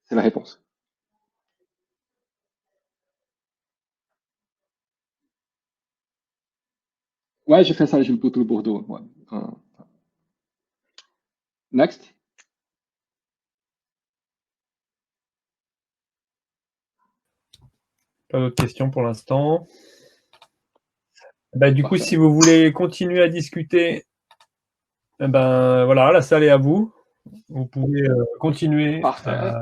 C'est la réponse. Ouais, j'ai fait ça, j'ai le poteau Bordeaux. Ouais. Next. Pas d'autres questions pour l'instant. Bah, du coup, Parfait. si vous voulez continuer à discuter, eh ben, voilà, la salle est à vous. Vous pouvez continuer Parfait.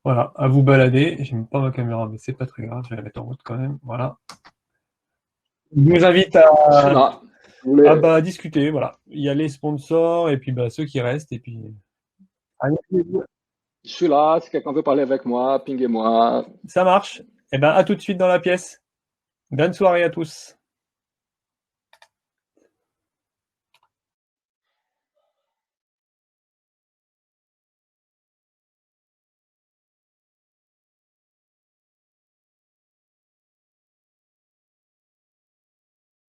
voilà, à vous balader. J'aime pas ma caméra, mais c'est pas très grave, je vais la mettre en route quand même. Voilà. Je vous invite Je suis là. Vous voulez... bah, discuter. Voilà. Il y a les sponsors et puis bah, ceux qui restent. Et puis... Je suis là. Si quelqu'un veut parler avec moi, pinguez-moi. Ça marche. Eh ben, à tout de suite dans la pièce. Bonne soirée à tous.